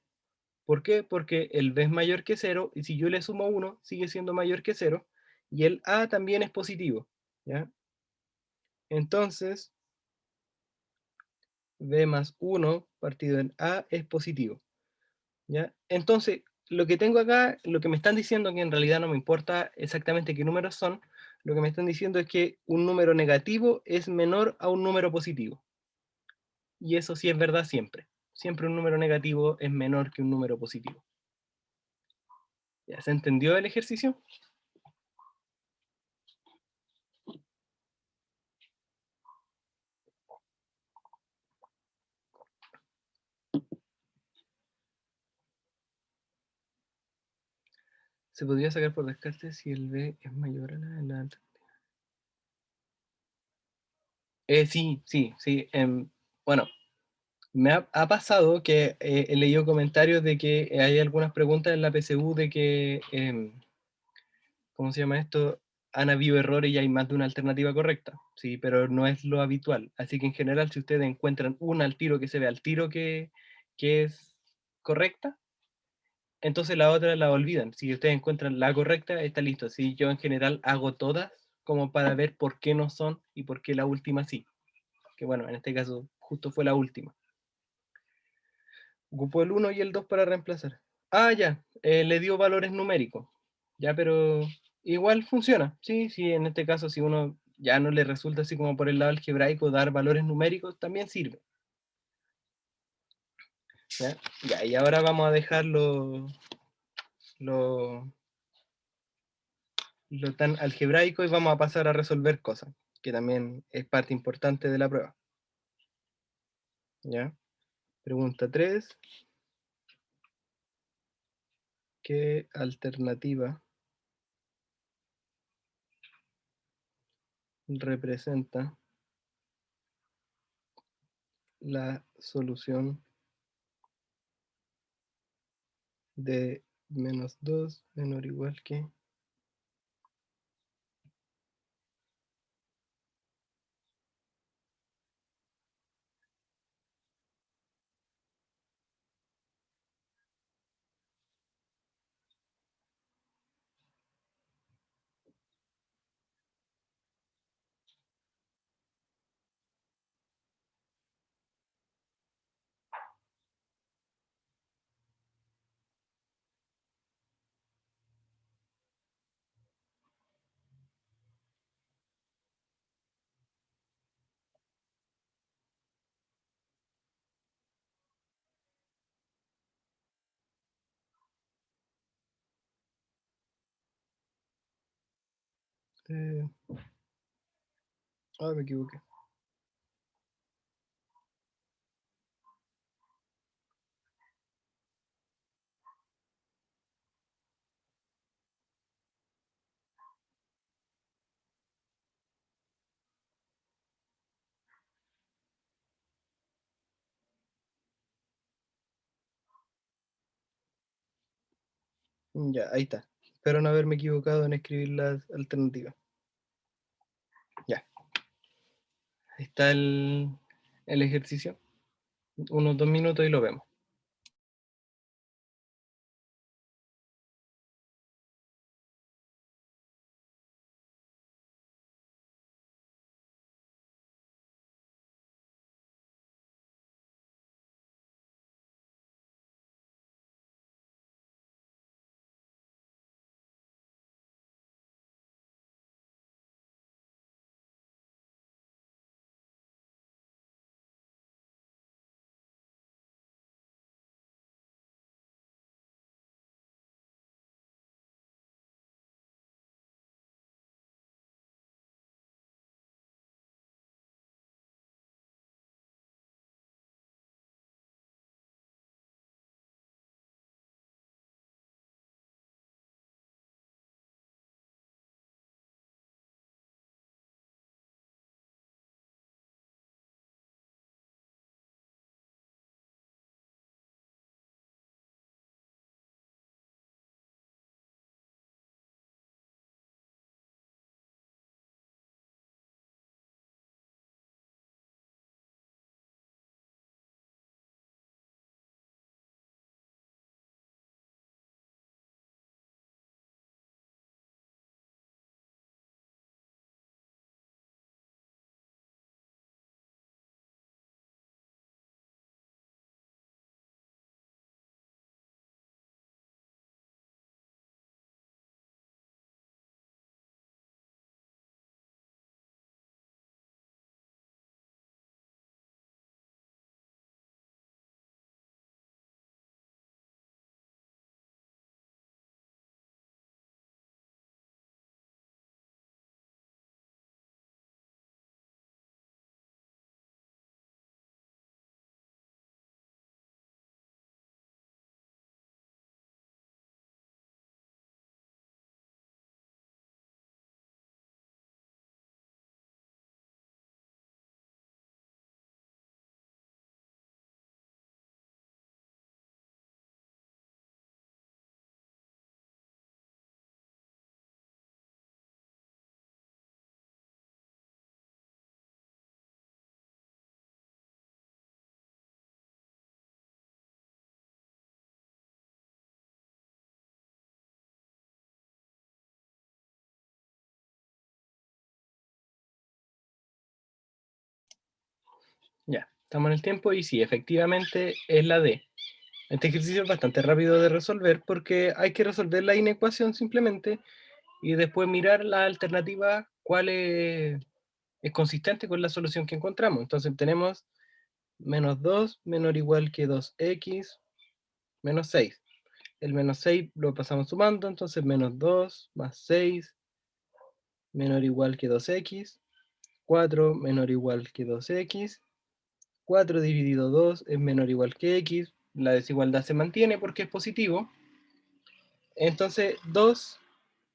¿Por qué? Porque el B es mayor que 0 y si yo le sumo 1 sigue siendo mayor que 0 y el A también es positivo, ¿ya? Entonces, B más 1 partido en A es positivo, ¿ya? Entonces, lo que tengo acá, lo que me están diciendo, que en realidad no me importa exactamente qué números son, lo que me están diciendo es que un número negativo es menor a un número positivo. Y eso sí es verdad siempre. Siempre un número negativo es menor que un número positivo. ¿Ya se entendió el ejercicio? Se podría sacar por descarte si el B es mayor a la alternativa. Sí. Bueno, me ha pasado que he leído comentarios de que hay algunas preguntas en la PSU de que, ¿cómo se llama esto? Han habido errores y hay más de una alternativa correcta, sí, pero no es lo habitual. Así que en general, si ustedes encuentran una al tiro que se ve al tiro que es correcta, entonces la otra la olvidan. Si ustedes encuentran la correcta, está listo. Si yo en general hago todas como para ver por qué no son y por qué la última sí. Que bueno, en este caso justo fue la última. Ocupó el 1 y el 2 para reemplazar. Ah, ya, le dio valores numéricos. Ya, pero igual funciona. Sí, en este caso si uno ya no le resulta así como por el lado algebraico dar valores numéricos, también sirve. ¿Ya? Ya, y ahora vamos a dejar lo, lo tan algebraico y vamos a pasar a resolver cosas, que también es parte importante de la prueba. ¿Ya? Pregunta 3. ¿Qué alternativa representa la solución de menos 2 menor o igual que? Eh, me equivoqué. Ya, ahí está. Espero no haberme equivocado en escribir las alternativas. Ya, ahí está el ejercicio. Unos 2 minutos y lo vemos. Ya, estamos en el tiempo y sí, efectivamente es la D. Este ejercicio es bastante rápido de resolver porque hay que resolver la inecuación simplemente y después mirar la alternativa cuál es consistente con la solución que encontramos. Entonces tenemos menos 2 menor o igual que 2x menos 6. El menos 6 lo pasamos sumando, entonces menos 2 más 6 menor o igual que 2x, 4 menor o igual que 2x, 4 dividido 2 es menor o igual que x, la desigualdad se mantiene porque es positivo, entonces 2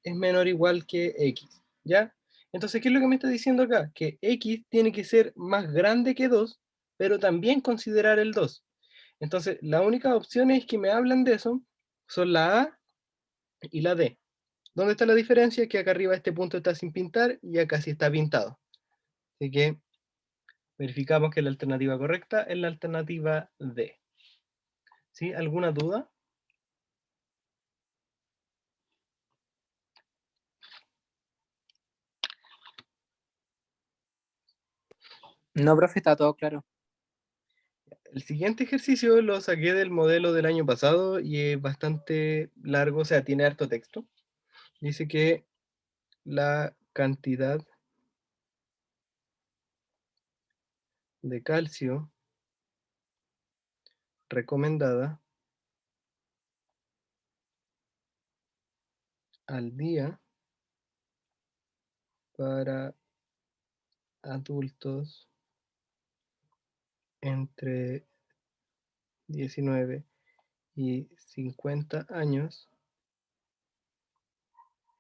es menor o igual que x, ¿ya? Entonces, ¿qué es lo que me está diciendo acá? Que x tiene que ser más grande que 2, pero también considerar el 2. Entonces, las únicas opciones que me hablan de eso son la A y la D. ¿Dónde está la diferencia? Que acá arriba este punto está sin pintar y acá sí está pintado. Así que verificamos que la alternativa correcta es la alternativa D. ¿Sí? ¿Alguna duda? No, profe, está todo claro. El siguiente ejercicio lo saqué del modelo del año pasado y es bastante largo, o sea, tiene harto texto. Dice que la cantidad de calcio recomendada al día para adultos entre 19 y 50 años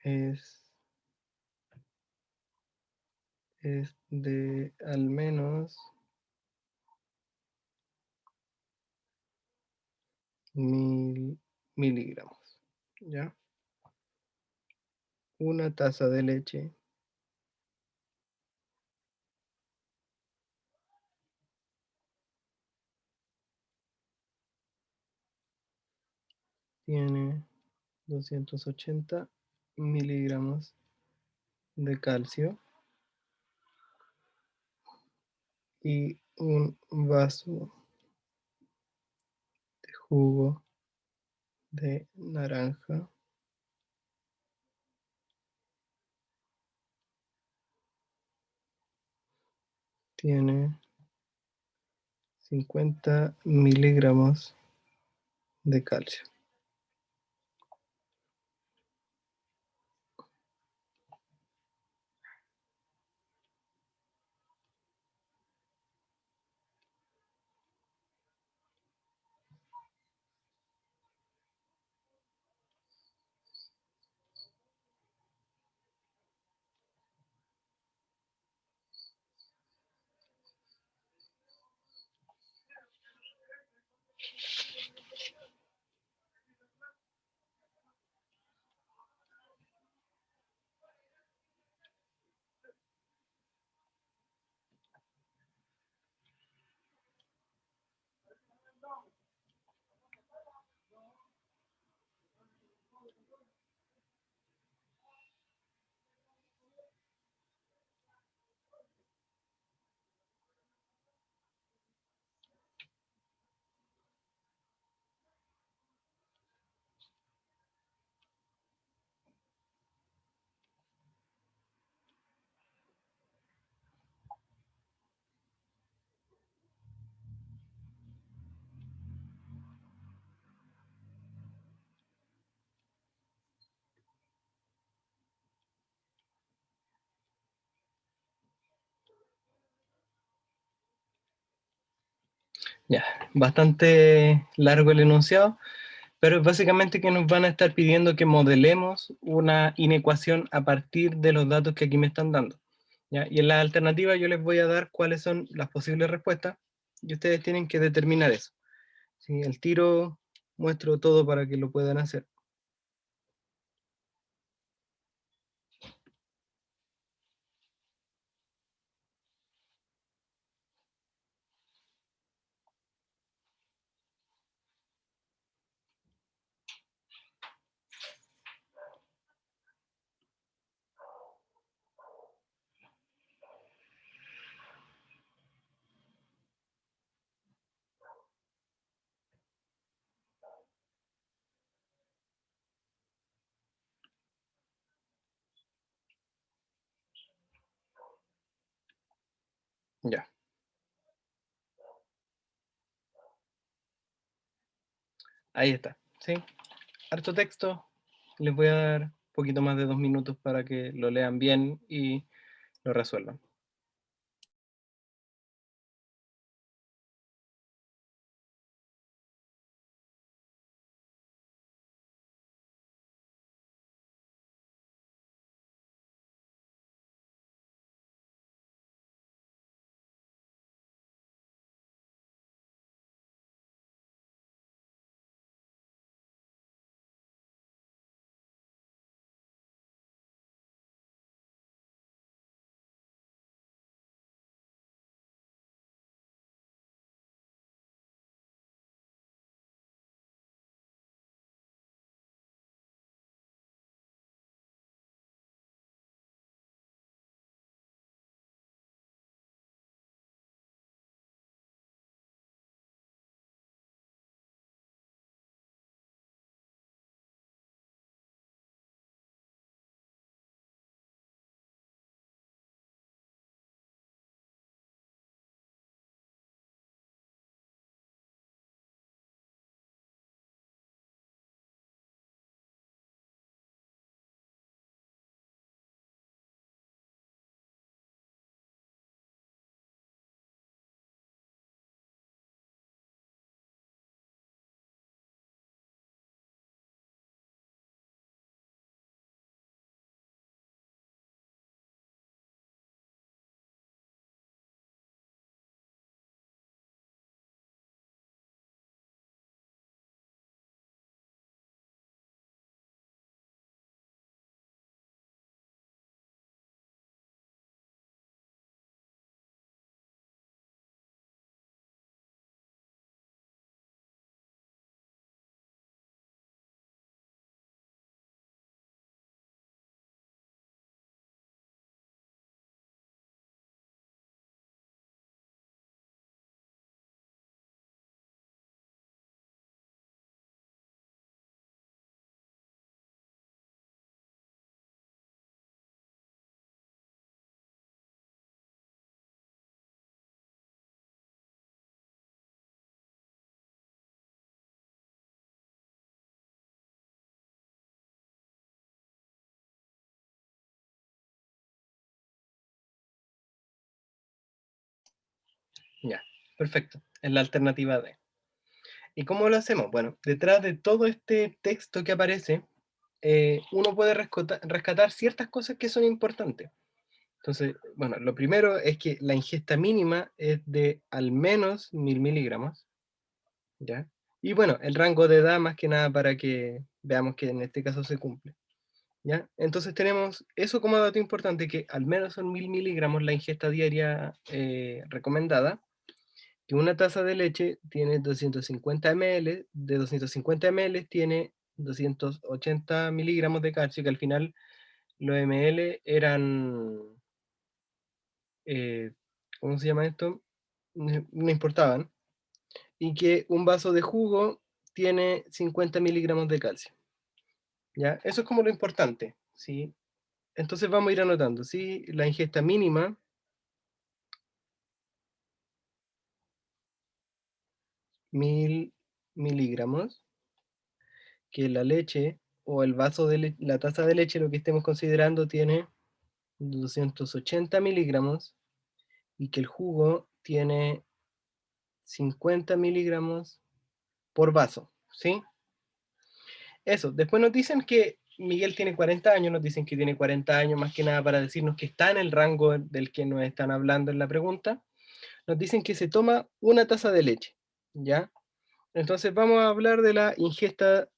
es, es de al menos 1000 miligramos. ¿Ya? Una taza de leche tiene 280 miligramos de calcio y un vaso de jugo de naranja tiene 50 miligramos de calcio. Ya, bastante largo el enunciado, pero es básicamente que nos van a estar pidiendo que modelemos una inecuación a partir de los datos que aquí me están dando. ¿Ya? Y en la alternativa yo les voy a dar cuáles son las posibles respuestas y ustedes tienen que determinar eso. ¿Sí? El tiro muestro todo para que lo puedan hacer. Ya. Ahí está. ¿Sí? Harto texto. Les voy a dar un poquito más de 2 minutos para que lo lean bien y lo resuelvan. Ya. Perfecto. Es la alternativa D. ¿Y cómo lo hacemos? Bueno, detrás de todo este texto que aparece, uno puede rescatar ciertas cosas que son importantes. Entonces, bueno, lo primero es que la ingesta mínima es de al menos 1000 miligramos, ¿ya? Y bueno, el rango de edad más que nada para que veamos que en este caso se cumple, ¿ya? Entonces tenemos eso como dato importante, que al menos son 1000 miligramos la ingesta diaria recomendada, que una taza de leche tiene 250 ml, de 250 ml tiene 280 miligramos de calcio, que al final los ml eran, eh, ¿cómo se llama esto? No importaban, y que un vaso de jugo tiene 50 miligramos de calcio, ¿ya? Eso es como lo importante, ¿sí? Entonces vamos a ir anotando, ¿sí? La ingesta mínima, 1000 miligramos, que la leche o el vaso de la taza de leche, lo que estemos considerando, tiene 280 miligramos y que el jugo tiene 50 miligramos por vaso, ¿sí? Eso, después nos dicen que Miguel tiene 40 años, nos dicen que tiene 40 años más que nada para decirnos que está en el rango del que nos están hablando en la pregunta. Nos dicen que se toma una taza de leche, ¿ya? Entonces vamos a hablar de la ingesta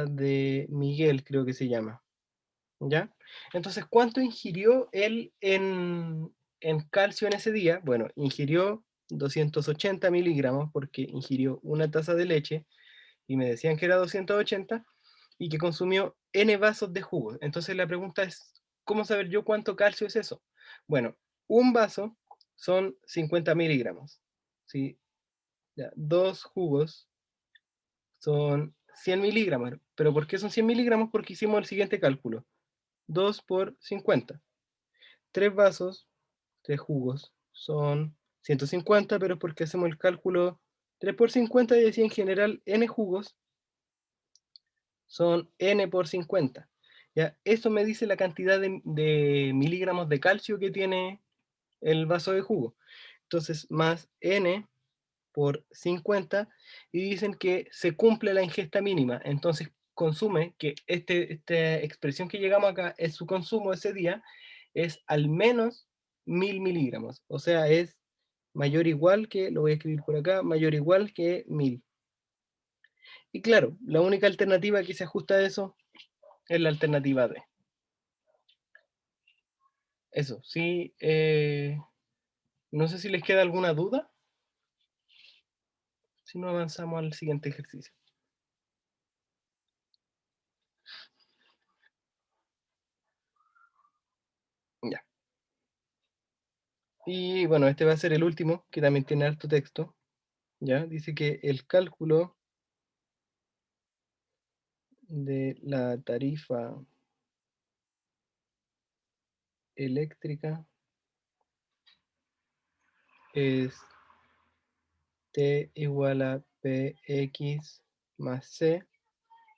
de Miguel, creo que se llama, ¿ya? Entonces, ¿cuánto ingirió él en calcio en ese día? Bueno, ingirió 280 miligramos porque ingirió una taza de leche y me decían que era 280 y que consumió N vasos de jugo. Entonces la pregunta es, ¿cómo saber yo cuánto calcio es eso? Bueno, un vaso son 50 miligramos, ¿sí? Ya, dos jugos son 100 miligramos. ¿Pero por qué son 100 miligramos? Porque hicimos el siguiente cálculo. 2 por 50. Tres vasos, tres jugos, son 150, pero es porque hacemos el cálculo 3 por 50 y así en general n jugos son n por 50. ¿Ya? Eso me dice la cantidad de miligramos de calcio que tiene el vaso de jugo. Entonces, más n por 50 y dicen que se cumple la ingesta mínima. Entonces, consume, que esta expresión que llegamos acá es su consumo ese día, es al menos 1000 miligramos. O sea, es mayor o igual que, lo voy a escribir por acá, mayor o igual que 1000. Y claro, la única alternativa que se ajusta a eso es la alternativa D. Eso, sí. No sé si les queda alguna duda, si no avanzamos al siguiente ejercicio. Ya. Y bueno, este va a ser el último, que también tiene harto texto. Ya, dice que el cálculo de la tarifa eléctrica es T igual a PX más C,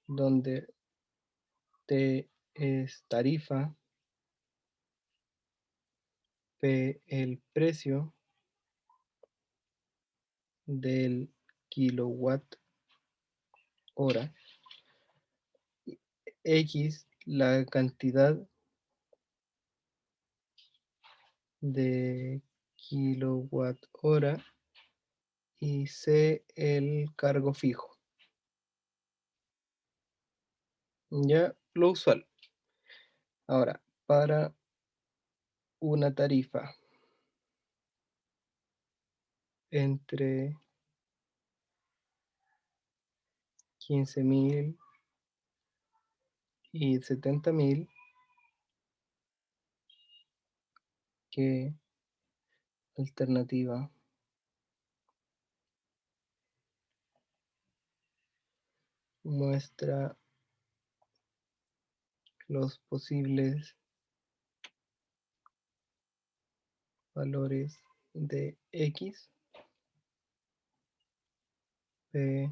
donde T es tarifa, P el precio del kilowatt hora, X la cantidad de kilowatt hora y C el cargo fijo. Ya lo usual. Ahora, para una tarifa entre 15.000 y 70.000, ¿qué alternativa muestra los posibles valores de X, P,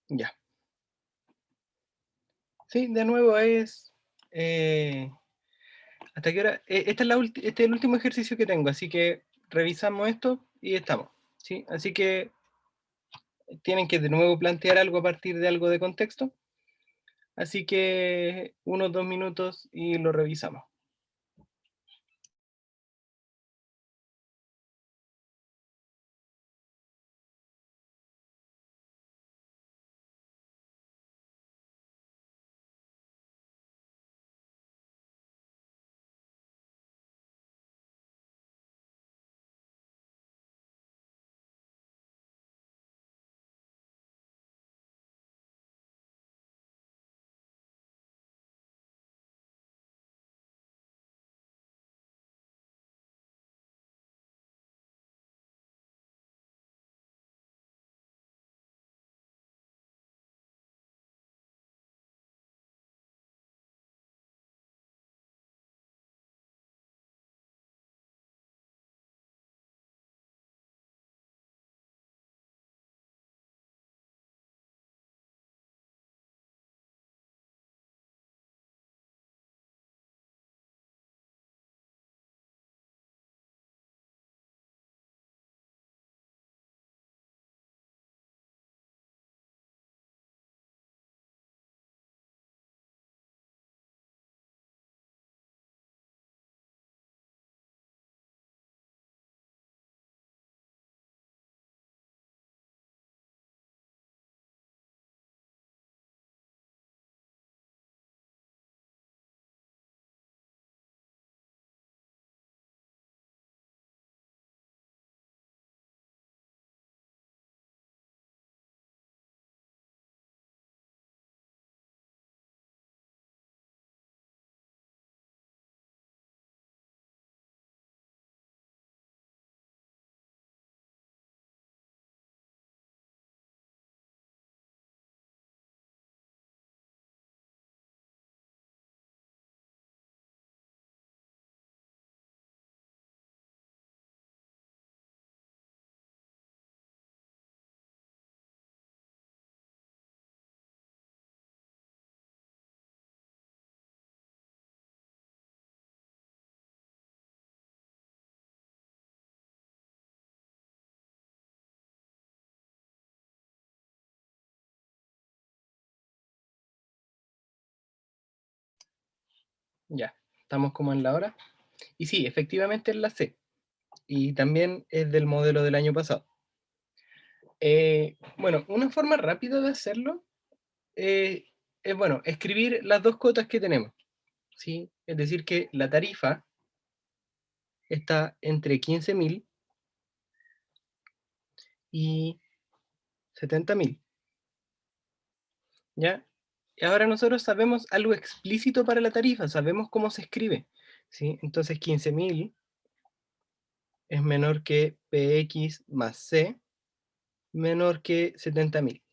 ya. Sí, de nuevo es... ¿hasta qué hora? Este es el último ejercicio que tengo, así que revisamos esto y estamos. ¿Sí? Así que tienen que de nuevo plantear algo a partir de algo de contexto. Así que unos 2 minutos y lo revisamos. Ya, estamos como en la hora. Y sí, efectivamente es la C. Y también es del modelo del año pasado. Bueno, una forma rápida de hacerlo eh, es, bueno, escribir las dos cotas que tenemos, ¿sí? Es decir, que la tarifa está entre 15.000 y 70.000, ¿ya? Y ahora nosotros sabemos algo explícito para la tarifa, sabemos cómo se escribe, ¿sí? Entonces 15.000 es menor que PX más C, menor que 70.000,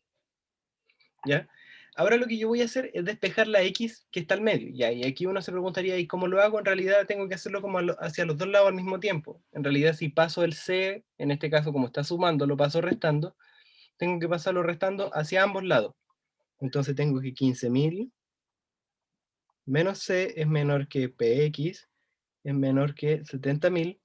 ¿ya? Ahora lo que yo voy a hacer es despejar la X que está al medio, ¿ya? Y aquí uno se preguntaría, ¿y cómo lo hago? En realidad tengo que hacerlo como hacia los dos lados al mismo tiempo. En realidad si paso el C, en este caso como está sumando, lo paso restando, tengo que pasarlo restando hacia ambos lados. Entonces tengo que 15.000 menos C es menor que PX, es menor que 70.000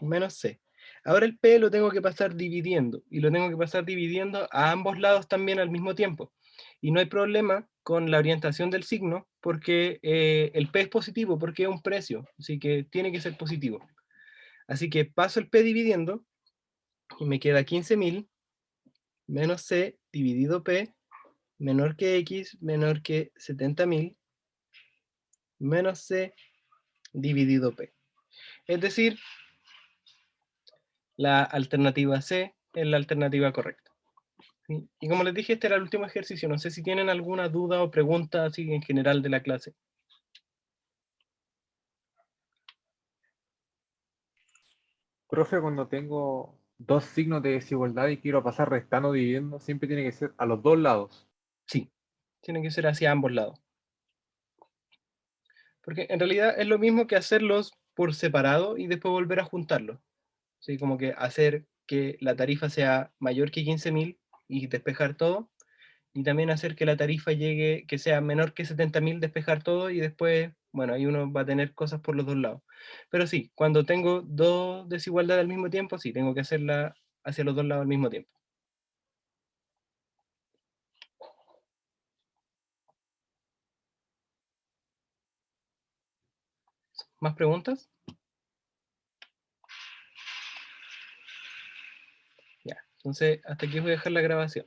menos C. Ahora el P lo tengo que pasar dividiendo, y lo tengo que pasar dividiendo a ambos lados también al mismo tiempo. Y no hay problema con la orientación del signo, porque el P es positivo, porque es un precio, así que tiene que ser positivo. Así que paso el P dividiendo, y me queda 15.000 menos C dividido P, menor que X, menor que 70.000 menos C dividido P. Es decir, la alternativa C es la alternativa correcta. ¿Sí? Y como les dije, este era el último ejercicio. No sé si tienen alguna duda o pregunta así en general de la clase. Profe, cuando tengo dos signos de desigualdad y quiero pasar restando o dividiendo, siempre tiene que ser a los dos lados. Sí, tiene que ser hacia ambos lados. Porque en realidad es lo mismo que hacerlos por separado y después volver a juntarlos. ¿Sí? Como que hacer que la tarifa sea mayor que 15.000 y despejar todo, y también hacer que la tarifa llegue, que sea menor que 70.000, despejar todo, y después, bueno, ahí uno va a tener cosas por los dos lados. Pero sí, cuando tengo dos desigualdades al mismo tiempo, sí, tengo que hacerla hacia los dos lados al mismo tiempo. ¿Más preguntas? Ya, entonces hasta aquí voy a dejar la grabación.